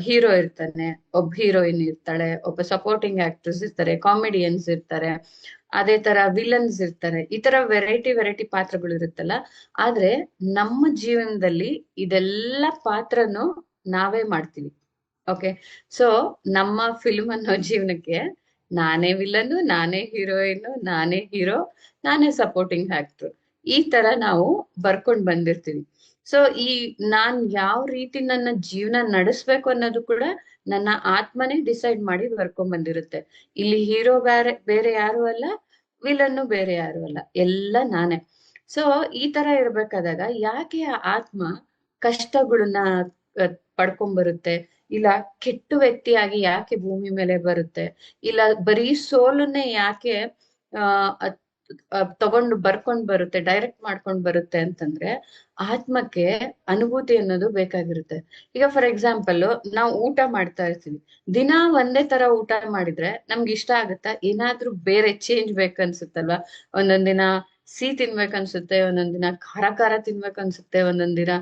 ಹೀರೋ ಇರ್ತಾನೆ, ಒಬ್ಬ ಹೀರೋಯಿನ್ ಇರ್ತಾಳೆ, ಒಬ್ಬ ಸಪೋರ್ಟಿಂಗ್ ಆಕ್ಟರ್ಸ್ ಇರ್ತಾರೆ, ಕಾಮಿಡಿಯನ್ಸ್ ಇರ್ತಾರೆ, ಅದೇ ತರ ವಿಲನ್ಸ್ ಇರ್ತಾರೆ, ಈ ತರ ವೆರೈಟಿ ಪಾತ್ರಗಳು ಇರುತ್ತಲ್ಲ. ಆದ್ರೆ ನಮ್ಮ ಜೀವನದಲ್ಲಿ ಇದೆಲ್ಲ ಪಾತ್ರನು ನಾವೇ ಮಾಡ್ತೀವಿ. ಓಕೆ, ಸೊ ನಮ್ಮ ಫಿಲ್ಮ್ ಅನ್ನೋ ಜೀವನಕ್ಕೆ ನಾನೇ ವಿಲನ್, ನಾನೇ ಹೀರೋಯಿನ್, ನಾನೇ ಹೀರೋ, ನಾನೇ ಸಪೋರ್ಟಿಂಗ್ ಆಕ್ಟರ್, ಈ ತರ ನಾವು ಬರ್ಕೊಂಡ್ ಬಂದಿರ್ತೀವಿ. ಸೊ ನಾನ್ ಯಾವ ರೀತಿ ನನ್ನ ಜೀವನ ನಡೆಸ್ಬೇಕು ಅನ್ನೋದು ಕೂಡ ನನ್ನ ಆತ್ಮನೇ ಡಿಸೈಡ್ ಮಾಡಿ ಬರ್ಕೊಂಡ್ ಬಂದಿರುತ್ತೆ. ಇಲ್ಲಿ ಹೀರೋ ಬೇರೆ ಬೇರೆ ಯಾರು ಅಲ್ಲ, ವಿಲನ್ನು ಬೇರೆ ಯಾರು ಅಲ್ಲ, ಎಲ್ಲ ನಾನೇ. ಸೊ ಈ ತರ ಇರ್ಬೇಕಾದಾಗ ಯಾಕೆ ಆ ಆತ್ಮ ಕಷ್ಟಗಳನ್ನ ಪಡ್ಕೊಂಡ್ ಬರುತ್ತೆ, ಇಲ್ಲ ಕೆಟ್ಟ ವ್ಯಕ್ತಿಯಾಗಿ ಯಾಕೆ ಭೂಮಿ ಮೇಲೆ ಬರುತ್ತೆ, ಇಲ್ಲ ಬರೀ ಸೋಲನ್ನೇ ಯಾಕೆ ಆ ತಗೊಂಡು ಬರ್ಕೊಂಡ್ ಬರುತ್ತೆ, ಡೈರೆಕ್ಟ್ ಮಾಡ್ಕೊಂಡ್ ಬರುತ್ತೆ ಅಂತಂದ್ರೆ ಆತ್ಮಕ್ಕೆ ಅನುಭೂತಿ ಅನ್ನೋದು ಬೇಕಾಗಿರುತ್ತೆ. ಈಗ ಫಾರ್ ಎಕ್ಸಾಂಪಲ್ ನಾವು ಊಟ ಮಾಡ್ತಾ ಇರ್ತೀವಿ, ದಿನ ಒಂದೇ ತರ ಊಟ ಮಾಡಿದ್ರೆ ನಮ್ಗೆ ಇಷ್ಟ ಆಗುತ್ತಾ? ಏನಾದ್ರೂ ಬೇರೆ ಚೇಂಜ್ ಬೇಕನ್ಸುತ್ತಲ್ವಾ? ಒಂದೊಂದ್ ದಿನ ಸಿಹಿ ತಿನ್ಬೇಕನ್ಸುತ್ತೆ, ಒಂದೊಂದ್ ದಿನ ಖಾರ ಖಾರ ತಿನ್ಬೇಕನ್ಸುತ್ತೆ, ಒಂದೊಂದ್ ದಿನ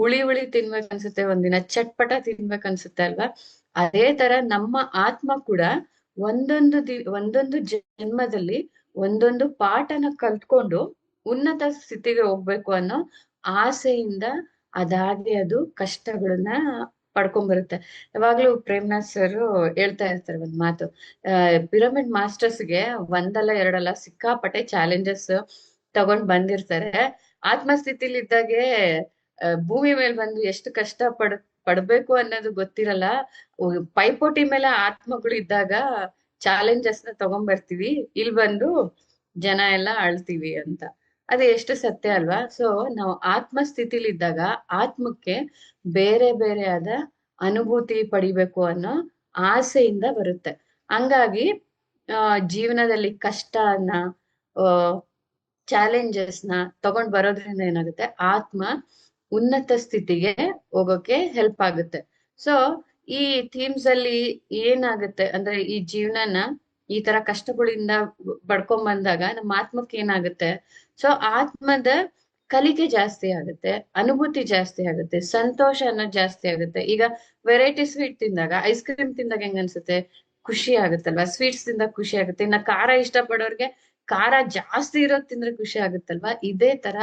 ಹುಳಿ ತಿನ್ಬೇಕನ್ಸುತ್ತೆ, ಒಂದಿನ ಚಟ್ಪಟ ತಿನ್ಬೇಕನ್ಸುತ್ತೆ ಅಲ್ವಾ? ಅದೇ ತರ ನಮ್ಮ ಆತ್ಮ ಕೂಡ ಒಂದೊಂದು ಜನ್ಮದಲ್ಲಿ ಒಂದೊಂದು ಪಾಠನ ಕಲ್ತ್ಕೊಂಡು ಉನ್ನತ ಸ್ಥಿತಿಗೆ ಹೋಗ್ಬೇಕು ಅನ್ನೋ ಆಸೆಯಿಂದ ಅದಾಗೆ ಅದು ಕಷ್ಟಗಳನ್ನ ಪಡ್ಕೊಂಡ್ ಯಾವಾಗ್ಲೂ ಪ್ರೇಮ್ನಾಥ್ ಸರ್ ಹೇಳ್ತಾ ಇರ್ತಾರೆ ಒಂದ್ ಮಾತು, ಪಿರಮಿಡ್ ಮಾಸ್ಟರ್ಸ್ಗೆ ಒಂದಲ್ಲ ಎರಡಲ್ಲ ಸಿಕ್ಕಾಪಟ್ಟೆ ಚಾಲೆಂಜಸ್ ತಗೊಂಡ್ ಬಂದಿರ್ತಾರೆ. ಆತ್ಮಸ್ಥಿತಿಲಿ ಇದ್ದಾಗೆ ಭೂಮಿ ಮೇಲೆ ಬಂದು ಎಷ್ಟು ಕಷ್ಟ ಪಡ್ಬೇಕು ಅನ್ನೋದು ಗೊತ್ತಿರಲ್ಲ. ಪೈಪೋಟಿ ಮೇಲೆ ಆತ್ಮಗಳು ಇದ್ದಾಗ ಚಾಲೆಂಜಸ್ ನ ತಗೊಂಡ್ಬರ್ತೀವಿ, ಇಲ್ಲಿ ಬಂದು ಜನ ಎಲ್ಲ ಅಳ್ತೀವಿ ಅಂತ. ಅದು ಎಷ್ಟು ಸತ್ಯ ಅಲ್ವಾ? ಸೊ ನಾವು ಆತ್ಮ ಸ್ಥಿತಿಲಿ ಇದ್ದಾಗ ಆತ್ಮಕ್ಕೆ ಬೇರೆ ಬೇರೆ ಆದ ಅನುಭೂತಿ ಪಡಿಬೇಕು ಅನ್ನೋ ಆಸೆಯಿಂದ ಬರುತ್ತೆ. ಹಂಗಾಗಿ ಜೀವನದಲ್ಲಿ ಕಷ್ಟನ ಚಾಲೆಂಜಸ್ ನ ತಗೊಂಡ್ ಬರೋದ್ರಿಂದ ಏನಾಗುತ್ತೆ, ಆತ್ಮ ಉನ್ನತ ಸ್ಥಿತಿಗೆ ಹೋಗೋಕೆ ಹೆಲ್ಪ್ ಆಗುತ್ತೆ. ಸೊ ಈ ಥೀಮ್ಸ್ ಅಲ್ಲಿ ಏನಾಗುತ್ತೆ ಅಂದ್ರೆ, ಈ ಜೀವನನ ಈ ತರ ಕಷ್ಟಗಳಿಂದ ಪಡ್ಕೊಂಡ್ ಬಂದಾಗ ನಮ್ಮ ಆತ್ಮಕ್ಕೆ ಏನಾಗುತ್ತೆ, ಸೊ ಆತ್ಮದ ಕಲಿಕೆ ಜಾಸ್ತಿ ಆಗುತ್ತೆ, ಅನುಭೂತಿ ಜಾಸ್ತಿ ಆಗುತ್ತೆ, ಸಂತೋಷ ಅನ್ನೋದು ಜಾಸ್ತಿ ಆಗುತ್ತೆ. ಈಗ ವೆರೈಟಿ ಸ್ವೀಟ್ ತಿಂದಾಗ, ಐಸ್ ಕ್ರೀಮ್ ತಿಂದಾಗ ಹೆಂಗ ಅನ್ಸುತ್ತೆ? ಖುಷಿ ಆಗುತ್ತಲ್ವಾ? ಸ್ವೀಟ್ಸ್ ತಿಂದಾಗ ಖುಷಿ ಆಗುತ್ತೆ. ಇನ್ನ ಖಾರ ಇಷ್ಟಪಡೋರ್ಗೆ ಖಾರ ಜಾಸ್ತಿ ಇರೋದ್ ತಿಂದ್ರೆ ಖುಷಿ ಆಗುತ್ತಲ್ವಾ? ಇದೇ ತರ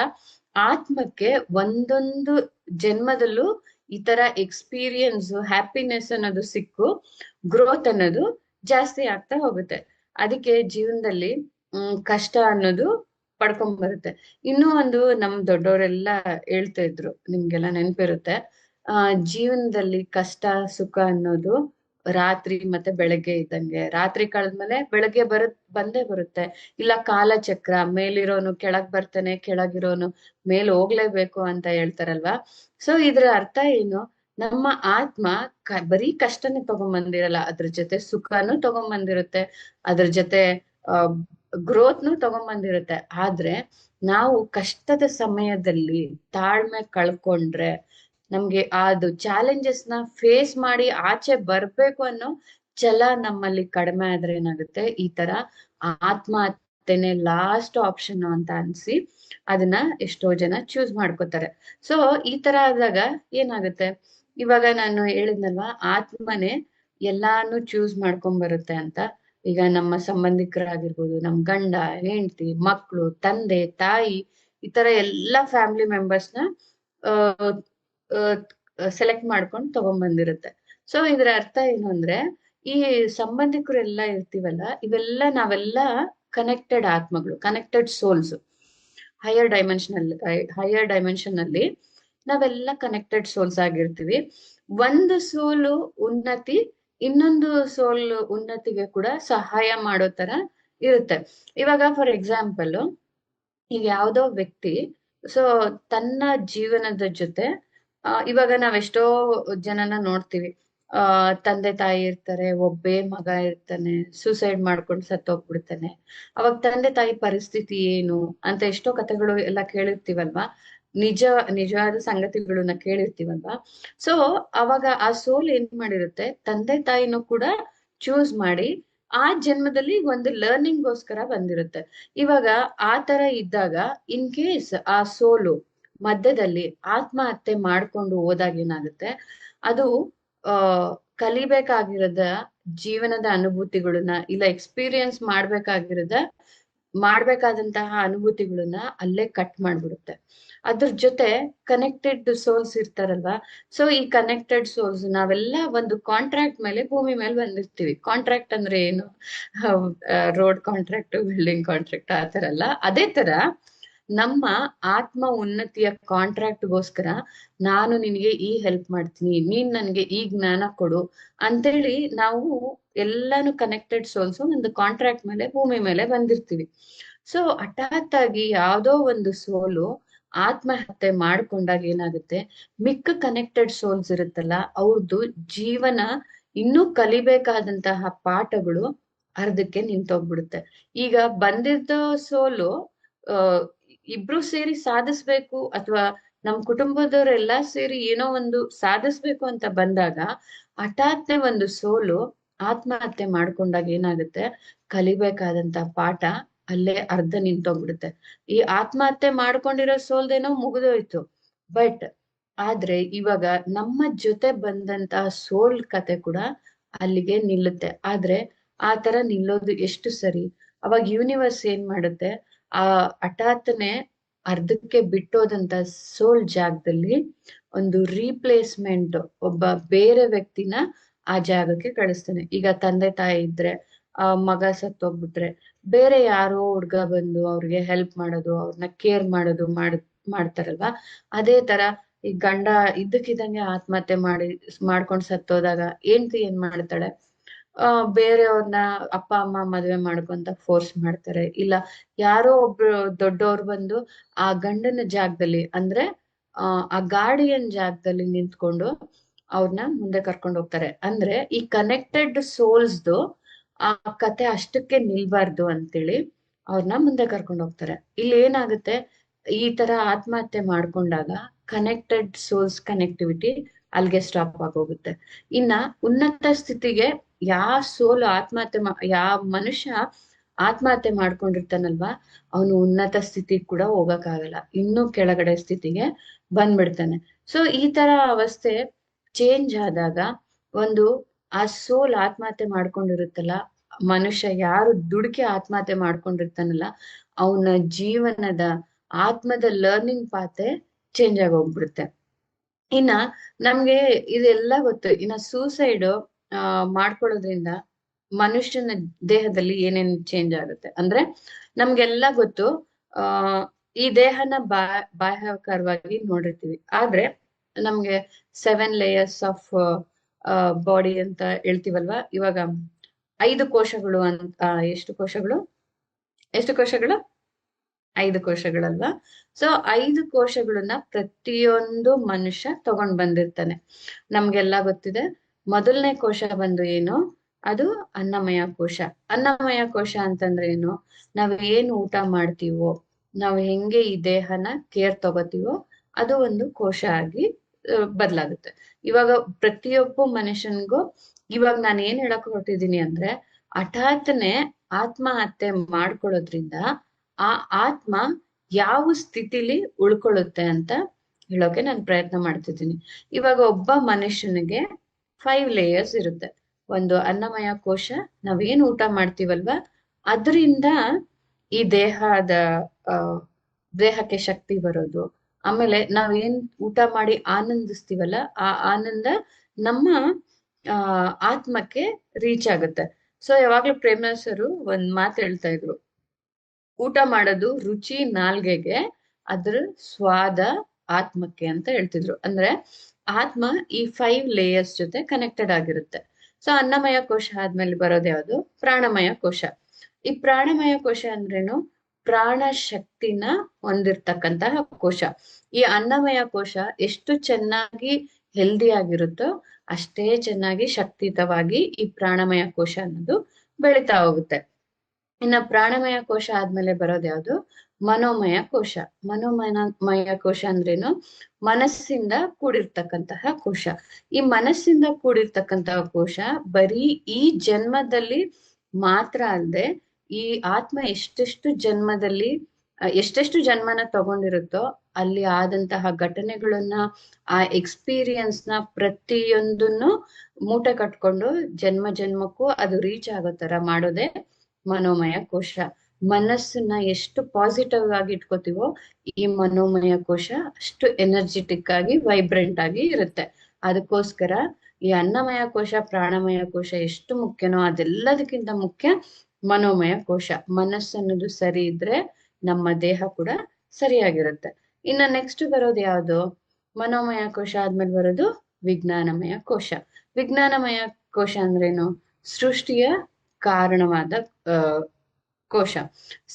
ಆತ್ಮಕ್ಕೆ ಒಂದೊಂದು ಜನ್ಮದಲ್ಲೂ ಈ ತರ ಎಕ್ಸ್ಪೀರಿಯನ್ಸ್, ಹ್ಯಾಪಿನೆಸ್ ಅನ್ನೋದು ಸಿಕ್ಕು ಗ್ರೋತ್ ಅನ್ನೋದು ಜಾಸ್ತಿ ಆಗ್ತಾ ಹೋಗುತ್ತೆ. ಅದಕ್ಕೆ ಜೀವನದಲ್ಲಿ ಕಷ್ಟ ಅನ್ನೋದು ಪಡ್ಕೊಂಡ್ ಬರುತ್ತೆ. ಇನ್ನೂ ಒಂದು ನಮ್ ದೊಡ್ಡವರೆಲ್ಲ ಹೇಳ್ತಾ ಇದ್ರು, ನಿಮ್ಗೆಲ್ಲ ನೆನ್ಪಿರುತ್ತೆ, ಜೀವನದಲ್ಲಿ ಕಷ್ಟ ಸುಖ ಅನ್ನೋದು ರಾತ್ರಿ ಮತ್ತೆ ಬೆಳಗ್ಗೆ ಇದ್ದಂಗೆ. ರಾತ್ರಿ ಕಳೆದ್ಮೇಲೆ ಬೆಳಗ್ಗೆ ಬಂದೇ ಬರುತ್ತೆ. ಇಲ್ಲ ಕಾಲಚಕ್ರ, ಮೇಲಿರೋನು ಕೆಳಗ್ ಬರ್ತಾನೆ, ಕೆಳಗಿರೋನು ಮೇಲ್ ಹೋಗ್ಲೇಬೇಕು ಅಂತ ಹೇಳ್ತಾರಲ್ವಾ? ಸೊ ಇದ್ರ ಅರ್ಥ ಏನು? ನಮ್ಮ ಆತ್ಮ ಬರೀ ಕಷ್ಟನೇ ತಗೊಂಬಂದಿರಲ್ಲ, ಅದ್ರ ಜೊತೆ ಸುಖನೂ ತಗೊಂಬಂದಿರುತ್ತೆ, ಅದ್ರ ಜೊತೆ ಗ್ರೋತ್ನು ತಗೊಂಬಂದಿರುತ್ತೆ. ಆದ್ರೆ ನಾವು ಕಷ್ಟದ ಸಮಯದಲ್ಲಿ ತಾಳ್ಮೆ ಕಳ್ಕೊಂಡ್ರೆ, ನಮ್ಗೆ ಅದು ಚಾಲೆಂಜಸ್ ನ ಫೇಸ್ ಮಾಡಿ ಆಚೆ ಬರ್ಬೇಕು ಅನ್ನೋ ಛಲ ನಮ್ಮಲ್ಲಿ ಕಡಿಮೆ ಆದ್ರೆ ಏನಾಗುತ್ತೆ, ಈ ತರ ಆತ್ಮಹತ್ಯೆನೆ ಲಾಸ್ಟ್ ಆಪ್ಷನ್ ಅಂತ ಅನ್ಸಿ ಅದನ್ನ ಎಷ್ಟೋ ಜನ ಚೂಸ್ ಮಾಡ್ಕೋತಾರೆ. ಸೊ ಈ ತರ ಆದಾಗ ಏನಾಗುತ್ತೆ, ಇವಾಗ ನಾನು ಹೇಳಿದ್ನಲ್ವಾ, ಆತ್ಮನೇ ಎಲ್ಲಾನು ಚೂಸ್ ಮಾಡ್ಕೊಂಡ್ ಬರುತ್ತೆ ಅಂತ. ಈಗ ನಮ್ಮ ಸಂಬಂಧಿಕರಾಗಿರ್ಬೋದು, ನಮ್ ಗಂಡ ಹೆಂಡತಿ ಮಕ್ಳು ತಂದೆ ತಾಯಿ, ಈ ತರ ಎಲ್ಲಾ ಫ್ಯಾಮಿಲಿ ಮೆಂಬರ್ಸ್ನ ಸೆಲೆಕ್ಟ್ ಮಾಡ್ಕೊಂಡು ತಗೊಂಡ್ಬಂದಿರುತ್ತೆ. ಸೊ ಇದ್ರ ಅರ್ಥ ಏನು ಅಂದ್ರೆ, ಈ ಸಂಬಂಧಿಕರು ಎಲ್ಲ ಇರ್ತೀವಲ್ಲ, ಇವೆಲ್ಲ ನಾವೆಲ್ಲ ಕನೆಕ್ಟೆಡ್ ಆತ್ಮಗಳು, ಕನೆಕ್ಟೆಡ್ ಸೋಲ್ಸ್. ಹೈಯರ್ ಡೈಮೆನ್ಷನ್ ಅಲ್ಲಿ ನಾವೆಲ್ಲ ಕನೆಕ್ಟೆಡ್ ಸೋಲ್ಸ್ ಆಗಿರ್ತೀವಿ. ಒಂದು ಸೋಲು ಉನ್ನತಿ ಇನ್ನೊಂದು ಸೋಲು ಉನ್ನತಿಗೆ ಕೂಡ ಸಹಾಯ ಮಾಡೋ ತರ ಇರುತ್ತೆ. ಇವಾಗ ಫಾರ್ ಎಕ್ಸಾಂಪಲ್, ಈಗ ಯಾವ್ದೋ ವ್ಯಕ್ತಿ ಸೊ ತನ್ನ ಜೀವನದ ಜೊತೆ ಇವಾಗ ನಾವೆಷ್ಟೋ ಜನನ ನೋಡ್ತೀವಿ, ತಂದೆ ತಾಯಿ ಇರ್ತಾರೆ, ಒಬ್ಬೇ ಮಗ ಇರ್ತಾನೆ, ಸೂಸೈಡ್ ಮಾಡ್ಕೊಂಡು ಸತ್ತೋಗ್ಬಿಡ್ತಾನೆ. ಅವಾಗ ತಂದೆ ತಾಯಿ ಪರಿಸ್ಥಿತಿ ಏನು ಅಂತ ಎಷ್ಟೋ ಕಥೆಗಳು ಎಲ್ಲ ಕೇಳಿರ್ತೀವಲ್ವಾ? ನಿಜವಾದ ಸಂಗತಿಗಳನ್ನ ಕೇಳಿರ್ತೀವಲ್ವಾ? ಸೊ ಅವಾಗ ಆ ಸೋಲ್ ಏನ್ ಮಾಡಿರುತ್ತೆ, ತಂದೆ ತಾಯಿನೂ ಕೂಡ ಚೂಸ್ ಮಾಡಿ ಆ ಜನ್ಮದಲ್ಲಿ ಒಂದು ಲರ್ನಿಂಗ್ಗೋಸ್ಕರ ಬಂದಿರುತ್ತೆ. ಇವಾಗ ಆ ತರ ಇದ್ದಾಗ ಇನ್ ಕೇಸ್ ಆ ಸೋಲು ಮಧ್ಯದಲ್ಲಿ ಆತ್ಮಹತ್ಯೆ ಮಾಡ್ಕೊಂಡು ಹೋದಾಗ ಏನಾಗುತ್ತೆ, ಅದು ಕಲಿಬೇಕಾಗಿರದ ಜೀವನದ ಅನುಭೂತಿಗಳನ್ನ, ಇಲ್ಲ ಎಕ್ಸ್ಪೀರಿಯನ್ಸ್ ಮಾಡ್ಬೇಕಾದಂತಹ ಅನುಭೂತಿಗಳನ್ನ ಅಲ್ಲೇ ಕಟ್ ಮಾಡ್ಬಿಡುತ್ತೆ. ಅದ್ರ ಜೊತೆ ಕನೆಕ್ಟೆಡ್ ಸೋಲ್ಸ್ ಇರ್ತಾರಲ್ವಾ? ಸೊ ಈ ಕನೆಕ್ಟೆಡ್ ಸೋಲ್ಸ್ ನಾವೆಲ್ಲ ಒಂದು ಕಾಂಟ್ರಾಕ್ಟ್ ಮೇಲೆ ಭೂಮಿ ಮೇಲೆ ಬಂದಿರ್ತೀವಿ. ಕಾಂಟ್ರಾಕ್ಟ್ ಅಂದ್ರೆ ಏನು? ರೋಡ್ ಕಾಂಟ್ರಾಕ್ಟ್, ಬಿಲ್ಡಿಂಗ್ ಕಾಂಟ್ರಾಕ್ಟ್ ಆ ತರ ಅಲ್ಲ. ಅದೇ ತರ ನಮ್ಮ ಆತ್ಮ ಉನ್ನತಿಯ ಕಾಂಟ್ರಾಕ್ಟ್ಗೋಸ್ಕರ ನಾನು ನಿನಗೆ ಈ ಹೆಲ್ಪ್ ಮಾಡ್ತೀನಿ, ನೀನ್ ನನ್ಗೆ ಈ ಜ್ಞಾನ ಕೊಡು ಅಂತೇಳಿ ನಾವು ಎಲ್ಲಾನು ಕನೆಕ್ಟೆಡ್ ಸೋಲ್ಸ್ ಒಂದು ಕಾಂಟ್ರಾಕ್ಟ್ ಮೇಲೆ ಭೂಮಿ ಮೇಲೆ ಬಂದಿರ್ತೀವಿ. ಸೊ ಹಠಾತ್ ಆಗಿ ಯಾವ್ದೋ ಒಂದು ಸೋಲು ಆತ್ಮಹತ್ಯೆ ಮಾಡ್ಕೊಂಡಾಗ ಏನಾಗುತ್ತೆ, ಮಿಕ್ಕ ಕನೆಕ್ಟೆಡ್ ಸೋಲ್ಸ್ ಇರುತ್ತಲ್ಲ ಅವ್ರದ್ದು ಜೀವನ ಇನ್ನೂ ಕಲಿಬೇಕಾದಂತಹ ಪಾಠಗಳು ಅರ್ಧಕ್ಕೆ ನಿಂತೋಗ್ಬಿಡುತ್ತೆ. ಈಗ ಬಂದಿದ್ದ ಸೋಲು ಇಬ್ರು ಸೇರಿ ಸಾಧಿಸ್ಬೇಕು ಅಥವಾ ನಮ್ ಕುಟುಂಬದವರೆಲ್ಲಾ ಸೇರಿ ಏನೋ ಒಂದು ಸಾಧಿಸ್ಬೇಕು ಅಂತ ಬಂದಾಗ ಹಠಾತ್ನೆ ಒಂದು ಸೋಲು ಆತ್ಮಹತ್ಯೆ ಮಾಡ್ಕೊಂಡಾಗ ಏನಾಗುತ್ತೆ, ಕಲಿಬೇಕಾದಂತ ಪಾಠ ಅಲ್ಲೇ ಅರ್ಧ ನಿಂತೋಗ್ಬಿಡುತ್ತೆ. ಈ ಆತ್ಮಹತ್ಯೆ ಮಾಡ್ಕೊಂಡಿರೋ ಸೋಲ್ದೇನೋ ಮುಗಿದೋಯ್ತು, ಬಟ್ ಆದ್ರೆ ಇವಾಗ ನಮ್ಮ ಜೊತೆ ಬಂದಂತಹ ಸೋಲ್ ಕತೆ ಕೂಡ ಅಲ್ಲಿಗೆ ನಿಲ್ಲುತ್ತೆ. ಆದ್ರೆ ಆ ತರ ನಿಲ್ಲೋದು ಎಷ್ಟು ಸರಿ? ಅವಾಗ ಯೂನಿವರ್ಸ್ ಏನ್ ಮಾಡುತ್ತೆ, ಆ ಹಠಾತ್ನೆ ಅರ್ಧಕ್ಕೆ ಬಿಟ್ಟೋದಂತ ಸೋಲ್ ಜಾಗದಲ್ಲಿ ಒಂದು ರೀಪ್ಲೇಸ್ಮೆಂಟ್ ಒಬ್ಬ ಬೇರೆ ವ್ಯಕ್ತಿನ ಆ ಜಾಗಕ್ಕೆ ಕಳಿಸ್ತಾನೆ. ಈಗ ತಂದೆ ತಾಯಿ ಇದ್ರೆ ಮಗ ಸತ್ತೋಗ್ಬಿಟ್ರೆ ಬೇರೆ ಯಾರೋ ಹುಡ್ಗ ಬಂದು ಅವ್ರಿಗೆ ಹೆಲ್ಪ್ ಮಾಡೋದು, ಅವ್ರನ್ನ ಕೇರ್ ಮಾಡೋದು ಮಾಡ್ತಾರಲ್ವಾ. ಅದೇ ತರ ಈ ಗಂಡ ಇದ್ದಕ್ಕಿದ್ದಂಗೆ ಆತ್ಮಹತ್ಯೆ ಮಾಡ್ಕೊಂಡ್ ಸತ್ತೋದಾಗ ಹೆಂಡ್ತಿ ಏನ್ ಮಾಡ್ತಾಳೆ, ಬೇರೆಯವ್ರನ್ನ ಅಪ್ಪ ಅಮ್ಮ ಮದ್ವೆ ಮಾಡ್ಕೊಂತ ಫೋರ್ಸ್ ಮಾಡ್ತಾರೆ. ಇಲ್ಲ ಯಾರೋ ಒಬ್ರು ದೊಡ್ಡವ್ರು ಬಂದು ಆ ಗಂಡನ ಜಾಗದಲ್ಲಿ ಅಂದ್ರೆ ಆ ಗಾರ್ಡಿಯನ್ ಜಾಗದಲ್ಲಿ ನಿಂತ್ಕೊಂಡು ಅವ್ರನ್ನ ಮುಂದೆ ಕರ್ಕೊಂಡು ಹೋಗ್ತಾರೆ. ಅಂದ್ರೆ ಈ ಕನೆಕ್ಟೆಡ್ ಸೋಲ್ಸ್ದು ಆ ಕತೆ ಅಷ್ಟಕ್ಕೆ ನಿಲ್ಬಾರ್ದು ಅಂತೇಳಿ ಅವ್ರನ್ನ ಮುಂದೆ ಕರ್ಕೊಂಡು ಹೋಗ್ತಾರೆ. ಇಲ್ಲಿ ಏನಾಗುತ್ತೆ, ಈ ತರ ಆತ್ಮಹತ್ಯೆ ಮಾಡ್ಕೊಂಡಾಗ ಕನೆಕ್ಟೆಡ್ ಸೋಲ್ಸ್ ಕನೆಕ್ಟಿವಿಟಿ ಅಲ್ಲಿಗೆ ಸ್ಟಾಪ್ ಆಗೋಗುತ್ತೆ. ಇನ್ನ ಉನ್ನತ ಸ್ಥಿತಿಗೆ ಯಾವ ಮನುಷ್ಯ ಆತ್ಮಹತ್ಯೆ ಮಾಡ್ಕೊಂಡಿರ್ತಾನಲ್ವಾ, ಅವನು ಉನ್ನತ ಸ್ಥಿತಿಗೆ ಕೂಡ ಹೋಗಕ್ಕಾಗಲ್ಲ, ಇನ್ನೂ ಕೆಳಗಡೆ ಸ್ಥಿತಿಗೆ ಬಂದ್ಬಿಡ್ತಾನೆ. ಸೊ ಈ ತರ ಅವಸ್ಥೆ ಚೇಂಜ್ ಆದಾಗ ಒಂದು ಆ ಸೋಲ್ ಆತ್ಮಹತ್ಯೆ ಮಾಡ್ಕೊಂಡಿರುತ್ತಲ್ಲ, ಮನುಷ್ಯ ಯಾರು ದುಡುಕಿ ಆತ್ಮಹತ್ಯೆ ಮಾಡ್ಕೊಂಡಿರ್ತಾನಲ್ಲ, ಅವನ ಜೀವನದ ಆತ್ಮದ ಲರ್ನಿಂಗ್ ಪಾತೆ ಚೇಂಜ್ ಆಗಿ ಹೋಗ್ಬಿಡುತ್ತೆ. ಇನ್ನ ನಮ್ಗೆ ಇದೆಲ್ಲ ಗೊತ್ತು. ಇನ್ನ ಸೂಸೈಡ್ ಮಾಡ್ಕೊಳ್ಳೋದ್ರಿಂದ ಮನುಷ್ಯನ ದೇಹದಲ್ಲಿ ಏನೇನ್ ಚೇಂಜ್ ಆಗುತ್ತೆ ಅಂದ್ರೆ ನಮ್ಗೆಲ್ಲ ಗೊತ್ತು. ಈ ದೇಹನ ಬಾಹ್ಯಕರವಾಗಿ ನೋಡಿರ್ತೀವಿ, ಆದ್ರೆ ನಮ್ಗೆ 7 ಲೇಯರ್ಸ್ ಆಫ್ ಬಾಡಿ ಅಂತ ಹೇಳ್ತೀವಲ್ವಾ. ಇವಾಗ 5 ಕೋಶಗಳು ಅಂತ, ಎಷ್ಟು ಕೋಶಗಳು 5 ಕೋಶಗಳಲ್ವಾ. ಸೊ 5 ಕೋಶಗಳನ್ನ ಪ್ರತಿಯೊಂದು ಮನುಷ್ಯ ತಗೊಂಡ್ ಬಂದಿರ್ತಾನೆ. ನಮ್ಗೆಲ್ಲ ಗೊತ್ತಿದೆ. ಮೊದಲನೇ ಕೋಶ ಬಂದು ಏನು, ಅದು ಅನ್ನಮಯ ಕೋಶ. ಅನ್ನಮಯ ಕೋಶ ಅಂತಂದ್ರೆ ಏನು, ನಾವ್ ಏನು ಊಟ ಮಾಡ್ತೀವೋ, ನಾವ್ ಹೆಂಗೆ ಈ ದೇಹನ ಕೇರ್ ತಗೋತೀವೋ ಅದು ಒಂದು ಕೋಶ ಆಗಿ ಬದಲಾಗುತ್ತೆ. ಇವಾಗ ಪ್ರತಿಯೊಬ್ಬ ಮನುಷ್ಯನ್ಗೂ ಇವಾಗ ನಾನು ಏನ್ ಹೇಳಕ್ ಹೊರಟಿದ್ದೀನಿ ಅಂದ್ರೆ, ಹಠಾತ್ನೆ ಆತ್ಮಹತ್ಯೆ ಮಾಡ್ಕೊಳ್ಳೋದ್ರಿಂದ ಆ ಆತ್ಮ ಯಾವ ಸ್ಥಿತಿಲಿ ಉಳ್ಕೊಳ್ಳುತ್ತೆ ಅಂತ ಹೇಳೋಕೆ ನಾನು ಪ್ರಯತ್ನ ಮಾಡ್ತಿದ್ದೀನಿ. ಇವಾಗ ಒಬ್ಬ ಮನುಷ್ಯನಿಗೆ 5 ಲೇಯರ್ಸ್ ಇರುತ್ತೆ. ಒಂದು ಅನ್ನಮಯ ಕೋಶ, ನಾವೇನ್ ಊಟ ಮಾಡ್ತೀವಲ್ವಾ ಅದರಿಂದ ಈ ದೇಹಕ್ಕೆ ಶಕ್ತಿ ಬರೋದು. ಆಮೇಲೆ ನಾವೇನ್ ಊಟ ಮಾಡಿ ಆನಂದಿಸ್ತೀವಲ್ಲ, ಆ ಆನಂದ ನಮ್ಮ ಆತ್ಮಕ್ಕೆ ರೀಚ್ ಆಗುತ್ತೆ. ಸೊ ಯಾವಾಗ್ಲೂ ಪ್ರೇಮಸರು ಒಂದ್ ಮಾತು ಹೇಳ್ತಾ ಇದ್ರು, ಊಟ ಮಾಡೋದು ರುಚಿ ನಾಲ್ಗೆಗೆ, ಅದ್ರ ಸ್ವಾದ ಆತ್ಮಕ್ಕೆ ಅಂತ ಹೇಳ್ತಿದ್ರು. ಅಂದ್ರೆ ಆತ್ಮ ಈ 5 ಲೇಯರ್ಸ್ ಜೊತೆ ಕನೆಕ್ಟೆಡ್ ಆಗಿರುತ್ತೆ. ಸೊ ಅನ್ನಮಯ ಕೋಶ ಆದ್ಮೇಲೆ ಬರೋದು ಯಾವುದು, ಪ್ರಾಣಮಯ ಕೋಶ. ಈ ಪ್ರಾಣಮಯ ಕೋಶ ಅಂದ್ರೇನು, ಪ್ರಾಣ ಶಕ್ತಿನ ಹೊಂದಿರ್ತಕ್ಕಂತಹ ಕೋಶ. ಈ ಅನ್ನಮಯ ಕೋಶ ಎಷ್ಟು ಚೆನ್ನಾಗಿ ಹೆಲ್ದಿ ಆಗಿರುತ್ತೋ ಅಷ್ಟೇ ಚೆನ್ನಾಗಿ ಶಕ್ತಿಯುತವಾಗಿ ಈ ಪ್ರಾಣಮಯ ಕೋಶ ಅನ್ನೋದು ಬೆಳಿತಾ ಹೋಗುತ್ತೆ. ಇನ್ನ ಪ್ರಾಣಮಯ ಕೋಶ ಆದ್ಮೇಲೆ ಬರೋದು ಯಾವುದು, ಮನೋಮಯ ಕೋಶ. ಮನೋಮಯ ಕೋಶ ಅಂದ್ರೇನು, ಮನಸ್ಸಿಂದ ಕೂಡಿರ್ತಕ್ಕಂತಹ ಕೋಶ. ಈ ಮನಸ್ಸಿಂದ ಕೂಡಿರ್ತಕ್ಕಂತಹ ಕೋಶ ಬರೀ ಈ ಜನ್ಮದಲ್ಲಿ ಮಾತ್ರ ಅಲ್ಲದೆ ಈ ಆತ್ಮ ಎಷ್ಟೆಷ್ಟು ಜನ್ಮನ ತಗೊಂಡಿರುತ್ತೋ ಅಲ್ಲಿ ಆದಂತಹ ಘಟನೆಗಳನ್ನ, ಆ ಎಕ್ಸ್ಪೀರಿಯನ್ಸ್ ನ ಪ್ರತಿಯೊಂದನ್ನು ಮೂಟೆ ಕಟ್ಕೊಂಡು ಜನ್ಮಕ್ಕೂ ಅದು ರೀಚ್ ಆಗೋ ತರ ಮಾಡೋದೇ ಮನೋಮಯ ಕೋಶ. ಮನಸ್ಸನ್ನ ಎಷ್ಟು ಪಾಸಿಟಿವ್ ಆಗಿ ಇಟ್ಕೋತೀವೋ ಈ ಮನೋಮಯ ಕೋಶ ಅಷ್ಟು ಎನರ್ಜೆಟಿಕ್ ಆಗಿ ವೈಬ್ರೆಂಟ್ ಆಗಿ ಇರುತ್ತೆ. ಅದಕ್ಕೋಸ್ಕರ ಈ ಅನ್ನಮಯ ಕೋಶ ಪ್ರಾಣಮಯ ಕೋಶ ಎಷ್ಟು ಮುಖ್ಯನೋ ಅದೆಲ್ಲದಕ್ಕಿಂತ ಮುಖ್ಯ ಮನೋಮಯ ಕೋಶ. ಮನಸ್ಸನ್ನೋದು ಸರಿ ಇದ್ರೆ ನಮ್ಮ ದೇಹ ಕೂಡ ಸರಿಯಾಗಿರುತ್ತೆ. ಇನ್ನ ನೆಕ್ಸ್ಟ್ ಬರೋದು ಯಾವುದು? ಮನೋಮಯ ಕೋಶ ಆದ್ಮೇಲೆ ಬರೋದು ವಿಜ್ಞಾನಮಯ ಕೋಶ. ವಿಜ್ಞಾನಮಯ ಕೋಶ ಅಂದ್ರೇನು? ಸೃಷ್ಟಿಯ ಕಾರಣವಾದ ಆ ಕೋಶ,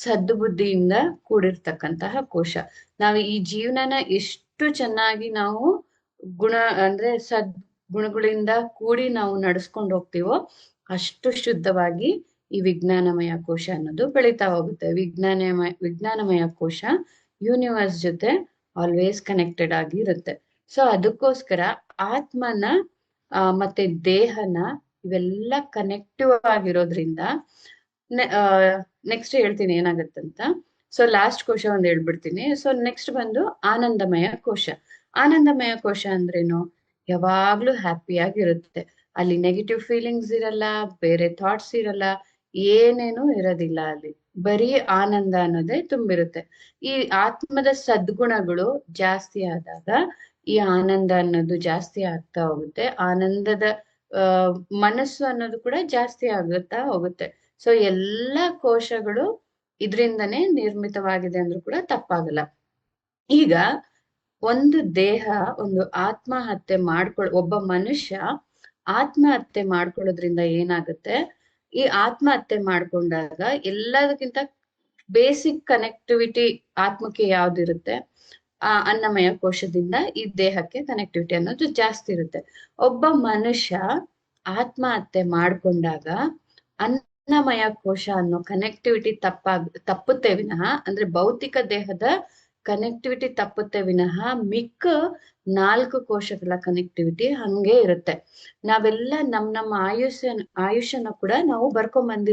ಸದ್ಬುದ್ಧಿಯಿಂದ ಕೂಡಿರ್ತಕ್ಕಂತಹ ಕೋಶ. ನಾವು ಈ ಜೀವನನ ಎಷ್ಟು ಚೆನ್ನಾಗಿ ನಾವು ಗುಣ ಅಂದ್ರೆ ಗುಣಗಳಿಂದ ಕೂಡಿ ನಾವು ನಡೆಸ್ಕೊಂಡು ಹೋಗ್ತೀವೋ ಅಷ್ಟು ಶುದ್ಧವಾಗಿ ಈ ವಿಜ್ಞಾನಮಯ ಕೋಶ ಅನ್ನೋದು ಬೆಳೀತಾ ಹೋಗುತ್ತೆ. ವಿಜ್ಞಾನಮಯ ಕೋಶ ಯೂನಿವರ್ಸ್ ಜೊತೆ ಆಲ್ವೇಸ್ ಕನೆಕ್ಟೆಡ್ ಆಗಿ ಇರುತ್ತೆ. ಸೊ ಅದಕ್ಕೋಸ್ಕರ ಆತ್ಮನ ಮತ್ತೆ ದೇಹನ ಇವೆಲ್ಲ ಕನೆಕ್ಟಿವ್ ಆಗಿರೋದ್ರಿಂದ ನೆಕ್ಸ್ಟ್ ಹೇಳ್ತೀನಿ ಏನಾಗತ್ತಂತ. ಸೊ ಲಾಸ್ಟ್ ಕೋಶ ಒಂದ್ ಹೇಳ್ಬಿಡ್ತೀನಿ. ಸೊ ನೆಕ್ಸ್ಟ್ ಬಂದು ಆನಂದಮಯ ಕೋಶ. ಆನಂದಮಯ ಕೋಶ ಅಂದ್ರೇನು? ಯಾವಾಗ್ಲೂ ಹ್ಯಾಪಿಯಾಗಿರುತ್ತೆ. ಅಲ್ಲಿ ನೆಗೆಟಿವ್ ಫೀಲಿಂಗ್ಸ್ ಇರಲ್ಲ, ಬೇರೆ ಥಾಟ್ಸ್ ಇರಲ್ಲ, ಏನೇನು ಇರೋದಿಲ್ಲ. ಅಲ್ಲಿ ಬರೀ ಆನಂದ ಅನ್ನೋದೇ ತುಂಬಿರುತ್ತೆ. ಈ ಆತ್ಮದ ಸದ್ಗುಣಗಳು ಜಾಸ್ತಿ ಆದಾಗ ಈ ಆನಂದ ಅನ್ನೋದು ಜಾಸ್ತಿ ಆಗ್ತಾ ಹೋಗುತ್ತೆ. ಆನಂದದ ಮನಸ್ಸು ಅನ್ನೋದು ಕೂಡ ಜಾಸ್ತಿ ಆಗುತ್ತಾ ಹೋಗುತ್ತೆ. ಸೊ ಎಲ್ಲಾ ಕೋಶಗಳು ಇದ್ರಿಂದನೇ ನಿರ್ಮಿತವಾಗಿದೆ ಅಂದ್ರೂ ಕೂಡ ತಪ್ಪಾಗಲ್ಲ. ಈಗ ಒಂದು ದೇಹ ಒಂದು ಆತ್ಮಹತ್ಯೆ ಒಬ್ಬ ಮನುಷ್ಯ ಆತ್ಮಹತ್ಯೆ ಮಾಡ್ಕೊಳ್ಳೋದ್ರಿಂದ ಏನಾಗುತ್ತೆ? ಈ ಆತ್ಮಹತ್ಯೆ ಮಾಡ್ಕೊಂಡಾಗ ಎಲ್ಲದಕ್ಕಿಂತ ಬೇಸಿಕ್ ಕನೆಕ್ಟಿವಿಟಿ ಆತ್ಮಕ್ಕೆ ಯಾವ್ದಿರುತ್ತೆ? ಅನ್ನಮಯ ಕೋಶದಿಂದ ಈ ದೇಹಕ್ಕೆ ಕನೆಕ್ಟಿವಿಟಿ ಅನ್ನೋದು ಜಾಸ್ತಿ ಇರುತ್ತೆ. ಒಬ್ಬ ಮನುಷ್ಯ ಆತ್ಮಹತ್ಯೆ ಮಾಡ್ಕೊಂಡಾಗ ಅನ್ನಮಯ ಕೋಶ ಅನ್ನೋ ಕನೆಕ್ಟಿವಿಟಿ ತಪ್ಪುತ್ತೆ ವಿನಃ, ಅಂದ್ರೆ ಭೌತಿಕ ದೇಹದ ಕನೆಕ್ಟಿವಿಟಿ ತಪ್ಪುತ್ತೆ ವಿನಃ ಮಿಕ್ಕ 4 ಕೋಶಗಳ ಕನೆಕ್ಟಿವಿಟಿ ಹಂಗೆ ಇರುತ್ತೆ. ನಾವೆಲ್ಲ ನಮ್ಮ ಆಯುಷ್ಯನ ಕೂಡ ನಾವು ಬರ್ಕೊಂಡ್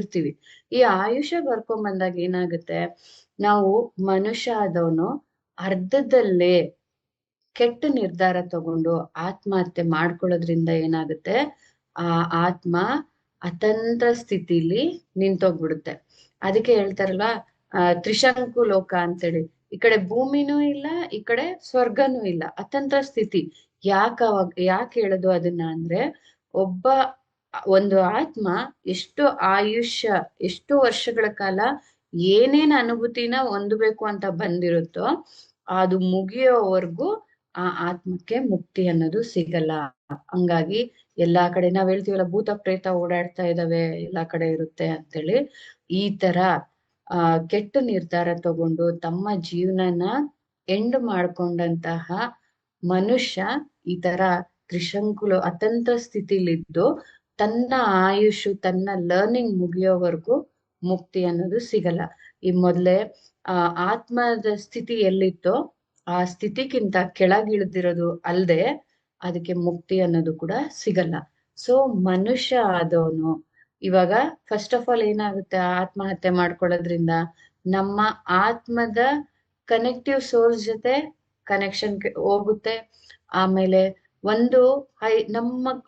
ಈ ಆಯುಷ್ಯ ಬರ್ಕೊಂಡ್ ಏನಾಗುತ್ತೆ? ನಾವು ಮನುಷ್ಯ ಆದವನು ಅರ್ಧದಲ್ಲೇ ಕೆಟ್ಟ ನಿರ್ಧಾರ ತಗೊಂಡು ಆತ್ಮಹತ್ಯೆ ಮಾಡ್ಕೊಳ್ಳೋದ್ರಿಂದ ಏನಾಗುತ್ತೆ? ಆ ಆತ್ಮ ಅತಂತ್ರ ಸ್ಥಿತಿಲಿ ನಿಂತೋಗ್ಬಿಡುತ್ತೆ. ಅದಕ್ಕೆ ಹೇಳ್ತಾರಲ್ವಾ ತ್ರಿಶಂಕು ಲೋಕ ಅಂತೇಳಿ. ಈ ಕಡೆ ಭೂಮಿನೂ ಇಲ್ಲ, ಈ ಕಡೆ ಸ್ವರ್ಗನೂ ಇಲ್ಲ, ಅತಂತ್ರ ಸ್ಥಿತಿ. ಯಾಕೆ ಹೇಳೋದು ಅದನ್ನ ಅಂದ್ರೆ, ಒಂದು ಆತ್ಮ ಎಷ್ಟು ಎಷ್ಟು ವರ್ಷಗಳ ಕಾಲ ಏನೇನ್ ಅನುಭೂತಿನ ಹೊಂದಬೇಕು ಅಂತ ಬಂದಿರುತ್ತೋ ಅದು ಮುಗಿಯೋವರೆಗೂ ಆ ಆತ್ಮಕ್ಕೆ ಮುಕ್ತಿ ಅನ್ನೋದು ಸಿಗಲ್ಲ. ಹಂಗಾಗಿ ಎಲ್ಲಾ ಕಡೆ ನಾವ್ ಹೇಳ್ತೀವಲ್ಲ, ಭೂತ ಪ್ರೇತ ಓಡಾಡ್ತಾ ಇದಾವೆ, ಎಲ್ಲಾ ಕಡೆ ಇರುತ್ತೆ ಅಂತೇಳಿ. ಈ ತರ ಕೆಟ್ಟ ನಿರ್ಧಾರ ತಗೊಂಡು ತಮ್ಮ ಜೀವನನ ಎಂಡ್ ಮಾಡ್ಕೊಂಡಂತಹ ಮನುಷ್ಯ ಈ ತರ ತ್ರಿಶಂಕುಲು ಅತಂತ್ರ ಸ್ಥಿತಿಲಿದ್ದು ತನ್ನ ತನ್ನ ಲರ್ನಿಂಗ್ ಮುಗಿಯೋವರೆಗೂ ಮುಕ್ತಿ ಅನ್ನೋದು ಸಿಗಲ್ಲ. ಈ ಮೊದ್ಲೇ ಆತ್ಮದ ಸ್ಥಿತಿ ಎಲ್ಲಿತ್ತೋ ಆ ಸ್ಥಿತಿಗಿಂತ ಕೆಳಗಿಳಿದಿರೋದು ಅಲ್ದೆ ಅದಕ್ಕೆ ಮುಕ್ತಿ ಅನ್ನೋದು ಕೂಡ ಸಿಗಲ್ಲ. ಸೊ ಮನುಷ್ಯ ಆದವನು ಇವಾಗ ಫಸ್ಟ್ ಆಫ್ ಆಲ್ ಏನಾಗುತ್ತೆ? ಆತ್ಮಹತ್ಯೆ ಮಾಡ್ಕೊಳ್ಳೋದ್ರಿಂದ ನಮ್ಮ ಆತ್ಮದ ಕನೆಕ್ಟಿವ್ ಸೋರ್ಸ್ ಜೊತೆ ಕನೆಕ್ಷನ್ ಹೋಗುತ್ತೆ. ಆಮೇಲೆ ಒಂದು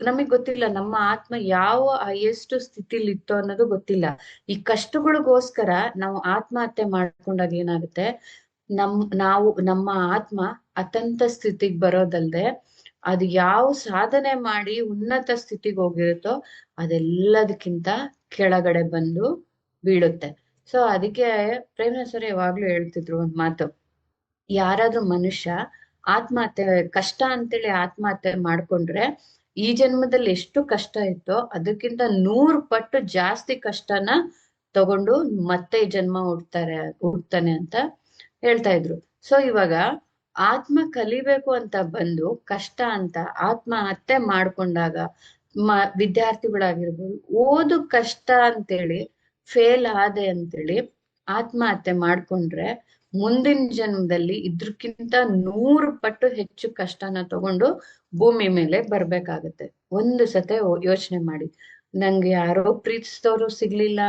ನಮಗ್ ಗೊತ್ತಿಲ್ಲ ನಮ್ಮ ಆತ್ಮ ಯಾವ ಹೈಯೆಸ್ಟ್ ಸ್ಥಿತಿಲಿ ಇತ್ತು ಅನ್ನೋದು ಗೊತ್ತಿಲ್ಲ. ಈ ಕಷ್ಟಗಳಿಗೋಸ್ಕರ ನಾವು ಆತ್ಮಹತ್ಯೆ ಮಾಡ್ಕೊಂಡಾಗ ಏನಾಗುತ್ತೆ? ನಮ್ಮ ಆತ್ಮ ಅತಂತ ಸ್ಥಿತಿಗೆ ಬರೋದಲ್ದೆ ಅದು ಯಾವ ಸಾಧನೆ ಮಾಡಿ ಉನ್ನತ ಸ್ಥಿತಿಗೆ ಹೋಗಿರುತ್ತೋ ಅದೆಲ್ಲದಕ್ಕಿಂತ ಕೆಳಗಡೆ ಬಂದು ಬೀಳುತ್ತೆ. ಸೊ ಅದಕ್ಕೆ ಪ್ರೇಮನಾಥ್ ಸರ್ ಯಾವಾಗ್ಲೂ ಹೇಳ್ತಿದ್ರು ಒಂದ್ ಮಾತು, ಯಾರಾದ್ರೂ ಮನುಷ್ಯ ಆತ್ಮಹತ್ಯೆ ಕಷ್ಟ ಅಂತೇಳಿ ಆತ್ಮಹತ್ಯೆ ಮಾಡ್ಕೊಂಡ್ರೆ ಈ ಜನ್ಮದಲ್ಲಿ ಎಷ್ಟು ಕಷ್ಟ ಇತ್ತೋ ಅದಕ್ಕಿಂತ 100 ಪಟ್ಟು ಜಾಸ್ತಿ ಕಷ್ಟನ ತಗೊಂಡು ಮತ್ತೆ ಜನ್ಮ ಹುಡ್ತಾನೆ ಅಂತ ಹೇಳ್ತಾ ಇದ್ರು. ಸೊ ಇವಾಗ ಆತ್ಮ ಕಲಿಬೇಕು ಅಂತ ಬಂದು ಕಷ್ಟ ಅಂತ ಆತ್ಮಹತ್ಯೆ ಮಾಡ್ಕೊಂಡಾಗ ವಿದ್ಯಾರ್ಥಿಗಳಾಗಿರ್ಬೋದು, ಓದು ಕಷ್ಟ ಅಂತೇಳಿ ಫೇಲ್ ಆದೆ ಅಂತೇಳಿ ಆತ್ಮಹತ್ಯೆ ಮಾಡ್ಕೊಂಡ್ರೆ ಮುಂದಿನ ಜನ್ಮದಲ್ಲಿ ಇದ್ರಕ್ಕಿಂತ 100 ಪಟ್ಟು ಹೆಚ್ಚು ಕಷ್ಟನ ತಗೊಂಡು ಭೂಮಿ ಮೇಲೆ ಬರ್ಬೇಕಾಗತ್ತೆ. ಒಂದು ಸತೆ ಯೋಚನೆ ಮಾಡಿ, ನಂಗೆ ಯಾರೋ ಪ್ರೀತಿಸಿದವರು ಸಿಗ್ಲಿಲ್ಲ,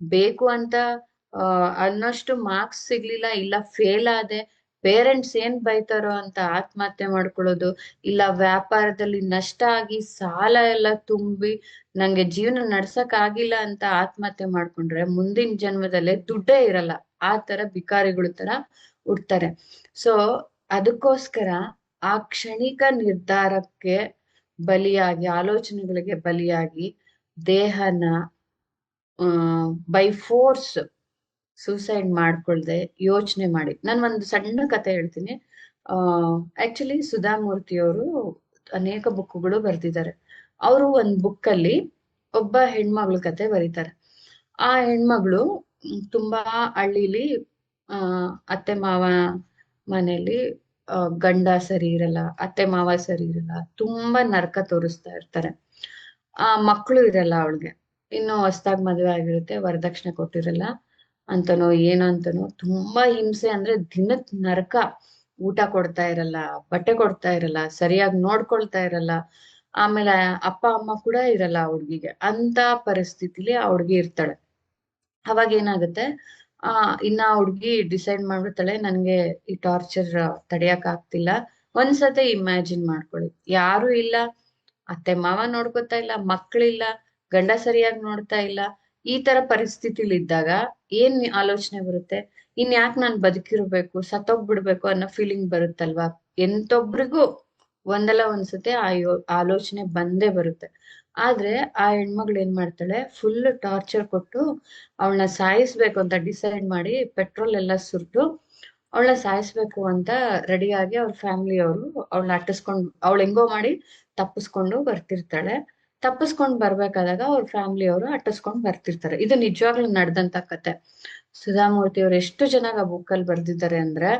ಬೇಕು ಅಂತ ಅನ್ನಷ್ಟು ಮಾರ್ಕ್ಸ್ ಸಿಗ್ಲಿಲ್ಲ, ಇಲ್ಲ ಫೇಲ್ ಆದೆ, ಪೇರೆಂಟ್ಸ್ ಏನ್ ಬೈತಾರೋ ಅಂತ ಆತ್ಮಹತ್ಯೆ ಮಾಡ್ಕೊಳ್ಳೋದು, ಇಲ್ಲ ವ್ಯಾಪಾರದಲ್ಲಿ ನಷ್ಟ ಆಗಿ ಸಾಲ ಎಲ್ಲ ತುಂಬಿ ನಂಗೆ ಜೀವನ ನಡ್ಸಕ್ ಆಗಿಲ್ಲ ಅಂತ ಆತ್ಮಹತ್ಯೆ ಮಾಡ್ಕೊಂಡ್ರೆ ಮುಂದಿನ ಜನ್ಮದಲ್ಲೇ ದುಡ್ಡೇ ಇರಲ್ಲ. ಆ ತರ ಭಿಕಾರಿಗಳ ತರ ಹುಡ್ತಾರೆ. ಸೊ ಅದಕ್ಕೋಸ್ಕರ ಆ ಕ್ಷಣಿಕ ನಿರ್ಧಾರಕ್ಕೆ ಬಲಿಯಾಗಿ, ಆಲೋಚನೆಗಳಿಗೆ ಬಲಿಯಾಗಿ ದೇಹನ ಬೈ ಫೋರ್ಸ್ ಸೂಸೈಡ್ ಮಾಡ್ಕೊಳ್ದೆ ಯೋಚನೆ ಮಾಡಿ. ನಾನು ಒಂದು ಸಣ್ಣ ಕತೆ ಹೇಳ್ತೀನಿ. ಆಕ್ಚುಲಿ ಸುಧಾಮೂರ್ತಿಯವರು ಅನೇಕ ಬುಕ್ಗಳು ಬರ್ದಿದ್ದಾರೆ. ಅವರು ಒಂದ್ ಬುಕ್ ಅಲ್ಲಿ ಒಬ್ಬ ಹೆಣ್ಮಗಳ ಕತೆ ಬರೀತಾರೆ. ಆ ಹೆಣ್ಮಗಳು ತುಂಬಾ ಹಳ್ಳಿಲಿ ಆ ಅತ್ತೆ ಮಾವ ಮನೇಲಿ ಗಂಡ ಸರಿ ಇರಲ್ಲ, ಅತ್ತೆ ಮಾವ ಸರಿ ಇರಲ್ಲ, ತುಂಬಾ ನರಕ ತೋರಿಸ್ತಾ ಇರ್ತಾರೆ. ಆ ಮಕ್ಕಳು ಇರಲ್ಲ ಅವಳಿಗೆ, ಇನ್ನು ಹೊಸ್ದಾಗ್ ಮದ್ವೆ ಆಗಿರುತ್ತೆ, ವರದಕ್ಷಿಣೆ ಕೊಟ್ಟಿರಲ್ಲ ಅಂತನೋ ಏನೋ ಅಂತನೋ ತುಂಬಾ ಹಿಂಸೆ, ಅಂದ್ರೆ ದಿನಕ್ ನರಕ. ಊಟ ಕೊಡ್ತಾ ಇರಲ್ಲ, ಬಟ್ಟೆ ಕೊಡ್ತಾ ಇರಲ್ಲ, ಸರಿಯಾಗಿ ನೋಡ್ಕೊಳ್ತಾ ಇರಲ್ಲ. ಆಮೇಲೆ ಅಪ್ಪ ಅಮ್ಮ ಕೂಡ ಇರಲ್ಲ ಆ ಹುಡ್ಗಿಗೆ. ಅಂತ ಪರಿಸ್ಥಿತಿಲಿ ಆ ಹುಡ್ಗಿ ಇರ್ತಾಳೆ. ಅವಾಗ ಏನಾಗುತ್ತೆ, ಆ ಇನ್ನ ಆ ಹುಡ್ಗಿ ಡಿಸೈಡ್ ಮಾಡ್ಬಿಡ್ತಾಳೆ, ನನ್ಗೆ ಈ ಟಾರ್ಚರ್ ತಡಿಯಕ್ ಆಗ್ತಿಲ್ಲ. ಒಂದ್ಸತಿ ಇಮ್ಯಾಜಿನ್ ಮಾಡ್ಕೊಳ್ಳಿ, ಯಾರು ಇಲ್ಲ, ಅತ್ತೆ ಮಾವ ನೋಡ್ಕೊತಾ ಇಲ್ಲ, ಮಕ್ಳಿಲ್ಲ, ಗಂಡ ಸರಿಯಾಗಿ ನೋಡ್ತಾ ಇಲ್ಲ. ಈ ತರ ಪರಿಸ್ಥಿತಿಲಿ ಇದ್ದಾಗ ಏನ್ ಆಲೋಚನೆ ಬರುತ್ತೆ? ಯಾಕೆ ನಾನ್ ಬದುಕಿರ್ಬೇಕು, ಸತ್ತೋಗ್ಬಿಡ್ಬೇಕು ಅನ್ನೋ ಫೀಲಿಂಗ್ ಬರುತ್ತಲ್ವಾ? ಎಂತೊಬ್ರಿಗೂ ಒಂದಲ್ಲ ಒಂದ್ಸತಿ ಆಲೋಚನೆ ಬಂದೇ ಬರುತ್ತೆ. ಆದ್ರೆ ಆ ಹೆಣ್ಮಗಳು ಏನ್ ಮಾಡ್ತಾಳೆ, ಫುಲ್ ಟಾರ್ಚರ್ ಕೊಟ್ಟು ಅವಳನ್ನ ಸಾಯಿಸ್ಬೇಕು ಅಂತ ಡಿಸೈಡ್ ಮಾಡಿ ಪೆಟ್ರೋಲ್ ಎಲ್ಲ ಸುರ್ಟು ಅವಳನ್ನ ಸಾಯಿಸ್ಬೇಕು ಅಂತ ರೆಡಿಯಾಗಿ ಅವ್ರ ಫ್ಯಾಮಿಲಿ ಅವರು ಅವಳನ್ನ ಅಟ್ಟಿಸ್ಕೊಂಡ್, ಅವಳು ಹೆಂಗೋ ಮಾಡಿ ತಪ್ಪಿಸ್ಕೊಂಡು ಬರ್ತಿರ್ತಾಳೆ. ತಪ್ಪಿಸ್ಕೊಂಡ್ ಬರ್ಬೇಕಾದಾಗ ಅವ್ರ ಫ್ಯಾಮಿಲಿ ಅವರು ಅಟ್ಟಿಸ್ಕೊಂಡ್ ಬರ್ತಿರ್ತಾರೆ. ಇದು ನಿಜವಾಗ್ಲೂ ನಡೆದಂತ ಕತೆ. ಸುಧಾಮೂರ್ತಿ ಅವ್ರು ಎಷ್ಟು ಚೆನ್ನಾಗ್ ಆ ಬುಕ್ ಅಲ್ಲಿ ಬರ್ದಿದ್ದಾರೆ ಅಂದ್ರೆ,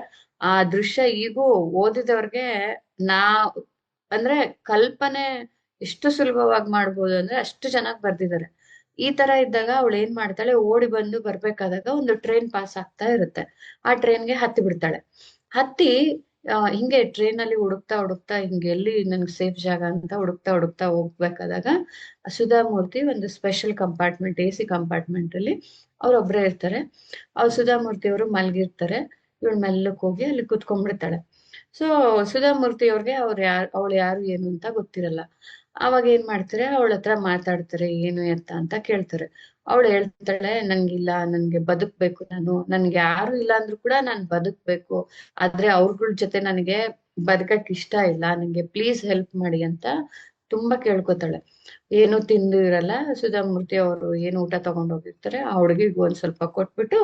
ಆ ದೃಶ್ಯ ಈಗೂ ಓದಿದವ್ರಿಗೆ ನಾ ಅಂದ್ರೆ ಕಲ್ಪನೆ ಎಷ್ಟು ಸುಲಭವಾಗಿ ಮಾಡ್ಬೋದು ಅಂದ್ರೆ ಅಷ್ಟು ಚೆನ್ನಾಗಿ ಬರ್ದಿದ್ದಾರೆ. ಈ ತರ ಇದ್ದಾಗ ಅವಳು ಏನ್ ಮಾಡ್ತಾಳೆ, ಓಡಿ ಬಂದು ಬರ್ಬೇಕಾದಾಗ ಒಂದು ಟ್ರೈನ್ ಪಾಸ್ ಆಗ್ತಾ ಇರುತ್ತೆ. ಆ ಟ್ರೈನ್ಗೆ ಹತ್ತಿ ಬಿಡ್ತಾಳೆ. ಹತ್ತಿ ಹಿಂಗೆ ಟ್ರೈನ್ ಅಲ್ಲಿ ಹುಡುಕ್ತಾ ಹುಡುಕ್ತಾ ಹಿಂಗೆ ಎಲ್ಲಿ ನನ್ಗೆ ಸೇಫ್ ಜಾಗ ಅಂತ ಹುಡುಕ್ತಾ ಹುಡುಕ್ತಾ ಹೋಗ್ಬೇಕಾದಾಗ ಸುಧಾಮೂರ್ತಿ ಒಂದು ಸ್ಪೆಷಲ್ ಕಂಪಾರ್ಟ್ಮೆಂಟ್, AC ಕಂಪಾರ್ಟ್ಮೆಂಟ್ ಅಲ್ಲಿ ಅವ್ರೊಬ್ರೇ ಇರ್ತಾರೆ. ಸುಧಾಮೂರ್ತಿ ಅವರು ಮಲ್ಗಿರ್ತಾರೆ. ಇವಳು ಮೆಲ್ಲಕ್ ಹೋಗಿ ಅಲ್ಲಿ ಕುತ್ಕೊಂಡ್ಬಿಡ್ತಾಳೆ. ಸೊ ಸುಧಾಮೂರ್ತಿ ಅವ್ರಿಗೆ ಅವಳು ಯಾರು ಏನು ಅಂತ ಗೊತ್ತಿರಲ್ಲ. ಅವಾಗ ಏನ್ ಮಾಡ್ತಾರೆ, ಅವಳ ಹತ್ರ ಮಾತಾಡ್ತಾರೆ, ಏನು ಎತ್ತ ಅಂತ ಕೇಳ್ತಾರೆ. ಅವಳು ಹೇಳ್ತಾಳೆ, ನನ್ಗಿಲ್ಲ, ನನ್ಗೆ ಬದುಕ್ಬೇಕು, ನನ್ಗೆ ಯಾರು ಇಲ್ಲ ಅಂದ್ರೂ ಕೂಡ ನಾನ್ ಬದುಕ್ಬೇಕು, ಆದ್ರೆ ಅವ್ರಗಳ ಜೊತೆ ನನಗೆ ಬದುಕಕ್ ಇಷ್ಟ ಇಲ್ಲ, ನಂಗೆ ಪ್ಲೀಸ್ ಹೆಲ್ಪ್ ಮಾಡಿ ಅಂತ ತುಂಬಾ ಕೇಳ್ಕೊತಾಳೆ. ಏನು ತಿಂದು ಇರಲ್ಲ. ಸುಧಾಮೂರ್ತಿ ಅವರು ಏನು ಊಟ ತಗೊಂಡ್ ಹೋಗಿರ್ತಾರೆ, ಆ ಹುಡುಗಿಗೆ ಒಂದ್ ಸ್ವಲ್ಪ ಕೊಟ್ಬಿಟ್ಟು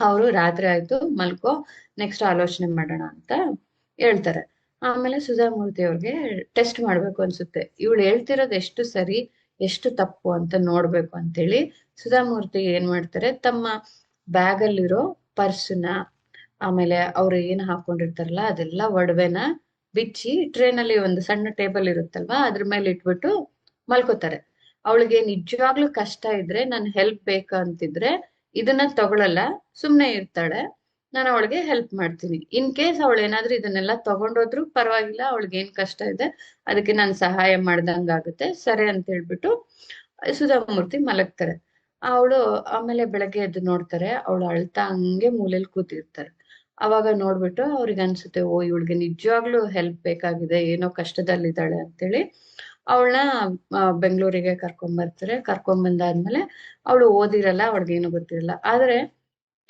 ಅವರು ರಾತ್ರಿ ಆಯ್ತು ಮಲ್ಕೋ, ನೆಕ್ಸ್ಟ್ ಆಲೋಚನೆ ಮಾಡೋಣ ಅಂತ ಹೇಳ್ತಾರೆ. ಆಮೇಲೆ ಸುಧಾಮೂರ್ತಿ ಅವ್ರಿಗೆ ಟೆಸ್ಟ್ ಮಾಡ್ಬೇಕು ಅನ್ಸುತ್ತೆ, ಇವಳು ಹೇಳ್ತಿರೋದು ಎಷ್ಟು ಸರಿ ಎಷ್ಟು ತಪ್ಪು ಅಂತ ನೋಡ್ಬೇಕು ಅಂತೇಳಿ ಸುಧಾಮೂರ್ತಿ ಏನ್ ಮಾಡ್ತಾರೆ, ತಮ್ಮ ಬ್ಯಾಗ್ ಅಲ್ಲಿರೋ ಪರ್ಸ್ನ, ಆಮೇಲೆ ಅವ್ರು ಏನ್ ಹಾಕೊಂಡಿರ್ತಾರಲ್ಲ ಅದೆಲ್ಲ ಒಡವೆನ ಬಿಚ್ಚಿ ಟ್ರೈನ್ ಅಲ್ಲಿ ಒಂದು ಸಣ್ಣ ಟೇಬಲ್ ಇರುತ್ತಲ್ವಾ ಅದ್ರ ಮೇಲೆ ಇಟ್ಬಿಟ್ಟು ಮಲ್ಕೋತಾರೆ. ಅವಳಿಗೆ ನಿಜವಾಗ್ಲೂ ಕಷ್ಟ ಇದ್ರೆ, ನನ್ ಹೆಲ್ಪ್ ಬೇಕಂತಿದ್ರೆ ಇದನ್ನ ತಗೊಳಲ್ಲ, ಸುಮ್ನೆ ಇರ್ತಾಳೆ, ನಾನು ಅವಳಿಗೆ ಹೆಲ್ಪ್ ಮಾಡ್ತೀನಿ. ಇನ್ ಕೇಸ್ ಅವಳು ಏನಾದ್ರೂ ಇದನ್ನೆಲ್ಲ ತಗೊಂಡೋದ್ರು ಪರವಾಗಿಲ್ಲ, ಅವಳಿಗೆ ಏನ್ ಕಷ್ಟ ಇದೆ ಅದಕ್ಕೆ ನಾನು ಸಹಾಯ ಮಾಡ್ದಂಗಾಗುತ್ತೆ, ಸರಿ ಅಂತ ಹೇಳ್ಬಿಟ್ಟು ಸುಧಾಮೂರ್ತಿ ಮಲಗ್ತಾರೆ. ಅವಳು ಆಮೇಲೆ ಬೆಳಗ್ಗೆ ಎದ್ದು ನೋಡ್ತಾರೆ, ಅವಳು ಅಳ್ತಾ ಹಂಗೆ ಮೂಲೆಯಲ್ಲಿ ಕೂತಿರ್ತಾರೆ. ಅವಾಗ ನೋಡ್ಬಿಟ್ಟು ಅವ್ರಿಗೆ ಅನ್ಸುತ್ತೆ, ಓ ಇವಳಿಗೆ ನಿಜವಾಗ್ಲೂ ಹೆಲ್ಪ್ ಬೇಕಾಗಿದೆ, ಏನೋ ಕಷ್ಟದಲ್ಲಿದ್ದಾಳೆ ಅಂತೇಳಿ ಅವಳನ್ನ ಬೆಂಗಳೂರಿಗೆ ಕರ್ಕೊಂಡ್ ಬಂದಾದ್ಮೇಲೆ ಅವಳು ಓದಿರಲ್ಲ, ಅವಳಿಗೇನು ಗೊತ್ತಿರಲ್ಲ, ಆದ್ರೆ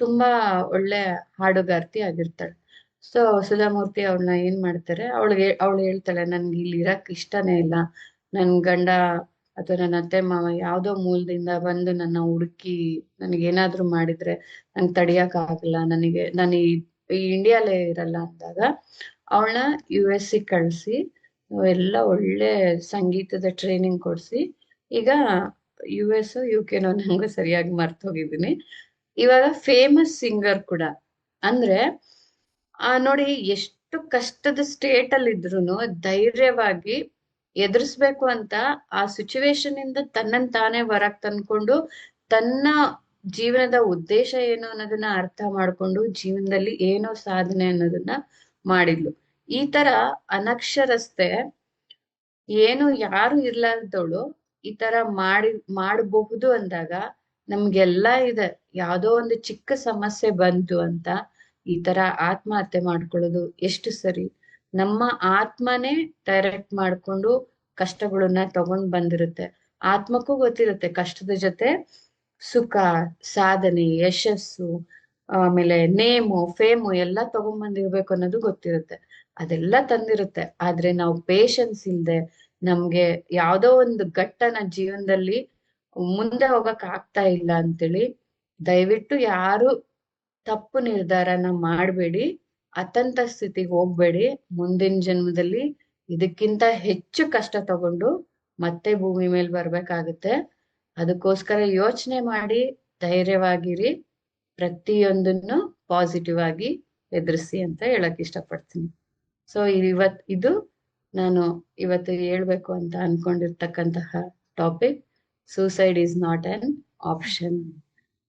ತುಂಬಾ ಒಳ್ಳೆ ಹಾಡುಗಾರ್ತಿ ಆಗಿರ್ತಾಳೆ. ಸೊ ಸುಧಾಮೂರ್ತಿ ಅವಳನ್ನ ಏನ್ ಮಾಡ್ತಾರೆ, ಅವಳು ಹೇಳ್ತಾಳೆ, ನನ್ಗೆ ಇಲ್ಲಿ ಇರಕ್ ಇಷ್ಟನೇ ಇಲ್ಲ, ನನ್ ಗಂಡ ಅಥವಾ ನನ್ನ ಅತ್ತೆ ಮಾವ ಯಾವ್ದೋ ಮೂಲದಿಂದ ಬಂದು ನನ್ನ ಹುಡುಕಿ ನನಗೇನಾದ್ರೂ ಮಾಡಿದ್ರೆ ನಂಗೆ ತಡಿಯಕ್ ಆಗಲ್ಲ, ನಾನು ಈ ಇಂಡಿಯಾಲೇ ಇರಲ್ಲ ಅಂದಾಗ ಅವಳನ್ನ US ಕಳ್ಸಿ ಎಲ್ಲ ಒಳ್ಳೆ ಸಂಗೀತದ ಟ್ರೈನಿಂಗ್ ಕೊಡ್ಸಿ, ಈಗ US UK ನಂಗೂ ಸರಿಯಾಗಿ ಮರ್ತೋಗಿದ್ದೀನಿ, ಇವಾಗ ಫೇಮಸ್ ಸಿಂಗರ್ ಕೂಡ. ಅಂದ್ರೆ ನೋಡಿ, ಎಷ್ಟು ಕಷ್ಟದ ಸ್ಟೇಟ್ ಅಲ್ಲಿ ಇದ್ರುನು ಧೈರ್ಯವಾಗಿ ಎದುರಿಸ್ಬೇಕು ಅಂತ ಆ ಸಿಚುವೇಶನ್ ಇಂದ ತನ್ನನ್ ತಾನೇ ಹೊರಗ್ ತಂದ್ಕೊಂಡು ತನ್ನ ಜೀವನದ ಉದ್ದೇಶ ಏನು ಅನ್ನೋದನ್ನ ಅರ್ಥ ಮಾಡ್ಕೊಂಡು ಜೀವನದಲ್ಲಿ ಏನೋ ಸಾಧನೆ ಅನ್ನೋದನ್ನ ಮಾಡಿದ್ಲು. ಈ ತರ ಅನಕ್ಷರಸ್ತೆ, ಏನು ಯಾರು ಇರ್ಲಾರ್ದವಳು ಈ ತರ ಮಾಡಬಹುದು ಅಂದಾಗ ನಮ್ಗೆಲ್ಲಾ ಇದೆ. ಯಾವ್ದೋ ಒಂದು ಚಿಕ್ಕ ಸಮಸ್ಯೆ ಬಂತು ಅಂತ ಈ ತರ ಆತ್ಮಹತ್ಯೆ ಮಾಡ್ಕೊಳ್ಳೋದು ಎಷ್ಟು ಸರಿ? ನಮ್ಮ ಆತ್ಮನೇ ಡೈರೆಕ್ಟ್ ಮಾಡ್ಕೊಂಡು ಕಷ್ಟಗಳನ್ನ ತಗೊಂಡ್ ಬಂದಿರುತ್ತೆ. ಆತ್ಮಕ್ಕೂ ಗೊತ್ತಿರುತ್ತೆ ಕಷ್ಟದ ಜೊತೆ ಸುಖ, ಸಾಧನೆ, ಯಶಸ್ಸು, ಆಮೇಲೆ ನೇಮು ಫೇಮು ಎಲ್ಲ ತಗೊಂಡ್ಬಂದಿರ್ಬೇಕು ಅನ್ನೋದು ಗೊತ್ತಿರುತ್ತೆ. ಅದೆಲ್ಲ ತಂದಿರುತ್ತೆ. ಆದ್ರೆ ನಾವು ಪೇಶನ್ಸ್ ಇಲ್ದೆ, ನಮ್ಗೆ ಯಾವ್ದೋ ಒಂದು ಘಟ್ಟನ ಜೀವನದಲ್ಲಿ ಮುಂದೆ ಹೋಗಕ್ ಆಗ್ತಾ ಇಲ್ಲ ಅಂತೇಳಿ ದಯವಿಟ್ಟು ಯಾರು ತಪ್ಪು ನಿರ್ಧಾರನ ಮಾಡಬೇಡಿ, ಅತಂತ ಸ್ಥಿತಿಗೆ ಹೋಗ್ಬೇಡಿ. ಮುಂದಿನ ಜನ್ಮದಲ್ಲಿ ಇದಕ್ಕಿಂತ ಹೆಚ್ಚು ಕಷ್ಟ ತಗೊಂಡು ಮತ್ತೆ ಭೂಮಿ ಮೇಲೆ ಬರ್ಬೇಕಾಗುತ್ತೆ. ಅದಕ್ಕೋಸ್ಕರ ಯೋಚನೆ ಮಾಡಿ ಧೈರ್ಯವಾಗಿರಿ, ಪ್ರತಿಯೊಂದನ್ನು ಪಾಸಿಟಿವ್ ಆಗಿ ಎದುರಿಸಿ ಅಂತ ಹೇಳಕ್ ಇಷ್ಟಪಡ್ತೀನಿ. ಸೊ ಇದು ನಾನು ಇವತ್ತು ಹೇಳ್ಬೇಕು ಅಂತ ಅನ್ಕೊಂಡಿರ್ತಕ್ಕಂತಹ topic. Suicide is not an option.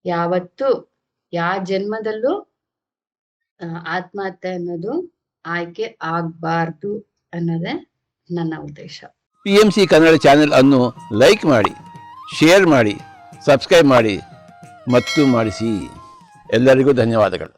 ಯಾವತ್ತು ಯಾವ ಜನ್ಮದಲ್ಲೂ ಆತ್ಮಹತ್ಯೆ ಅನ್ನೋದು ಆಯ್ಕೆ ಆಗ್ಬಾರ್ದು ಅನ್ನೋದೇ ನನ್ನ ಉದ್ದೇಶ. PMC ಕನ್ನಡ ಚಾನೆಲ್ ಅನ್ನು ಲೈಕ್ ಮಾಡಿ, ಶೇರ್ ಮಾಡಿ, ಸಬ್ಸ್ಕ್ರೈಬ್ ಮಾಡಿ ಮತ್ತು ಮಾಡಿಸಿ. ಎಲ್ಲರಿಗೂ ಧನ್ಯವಾದಗಳು.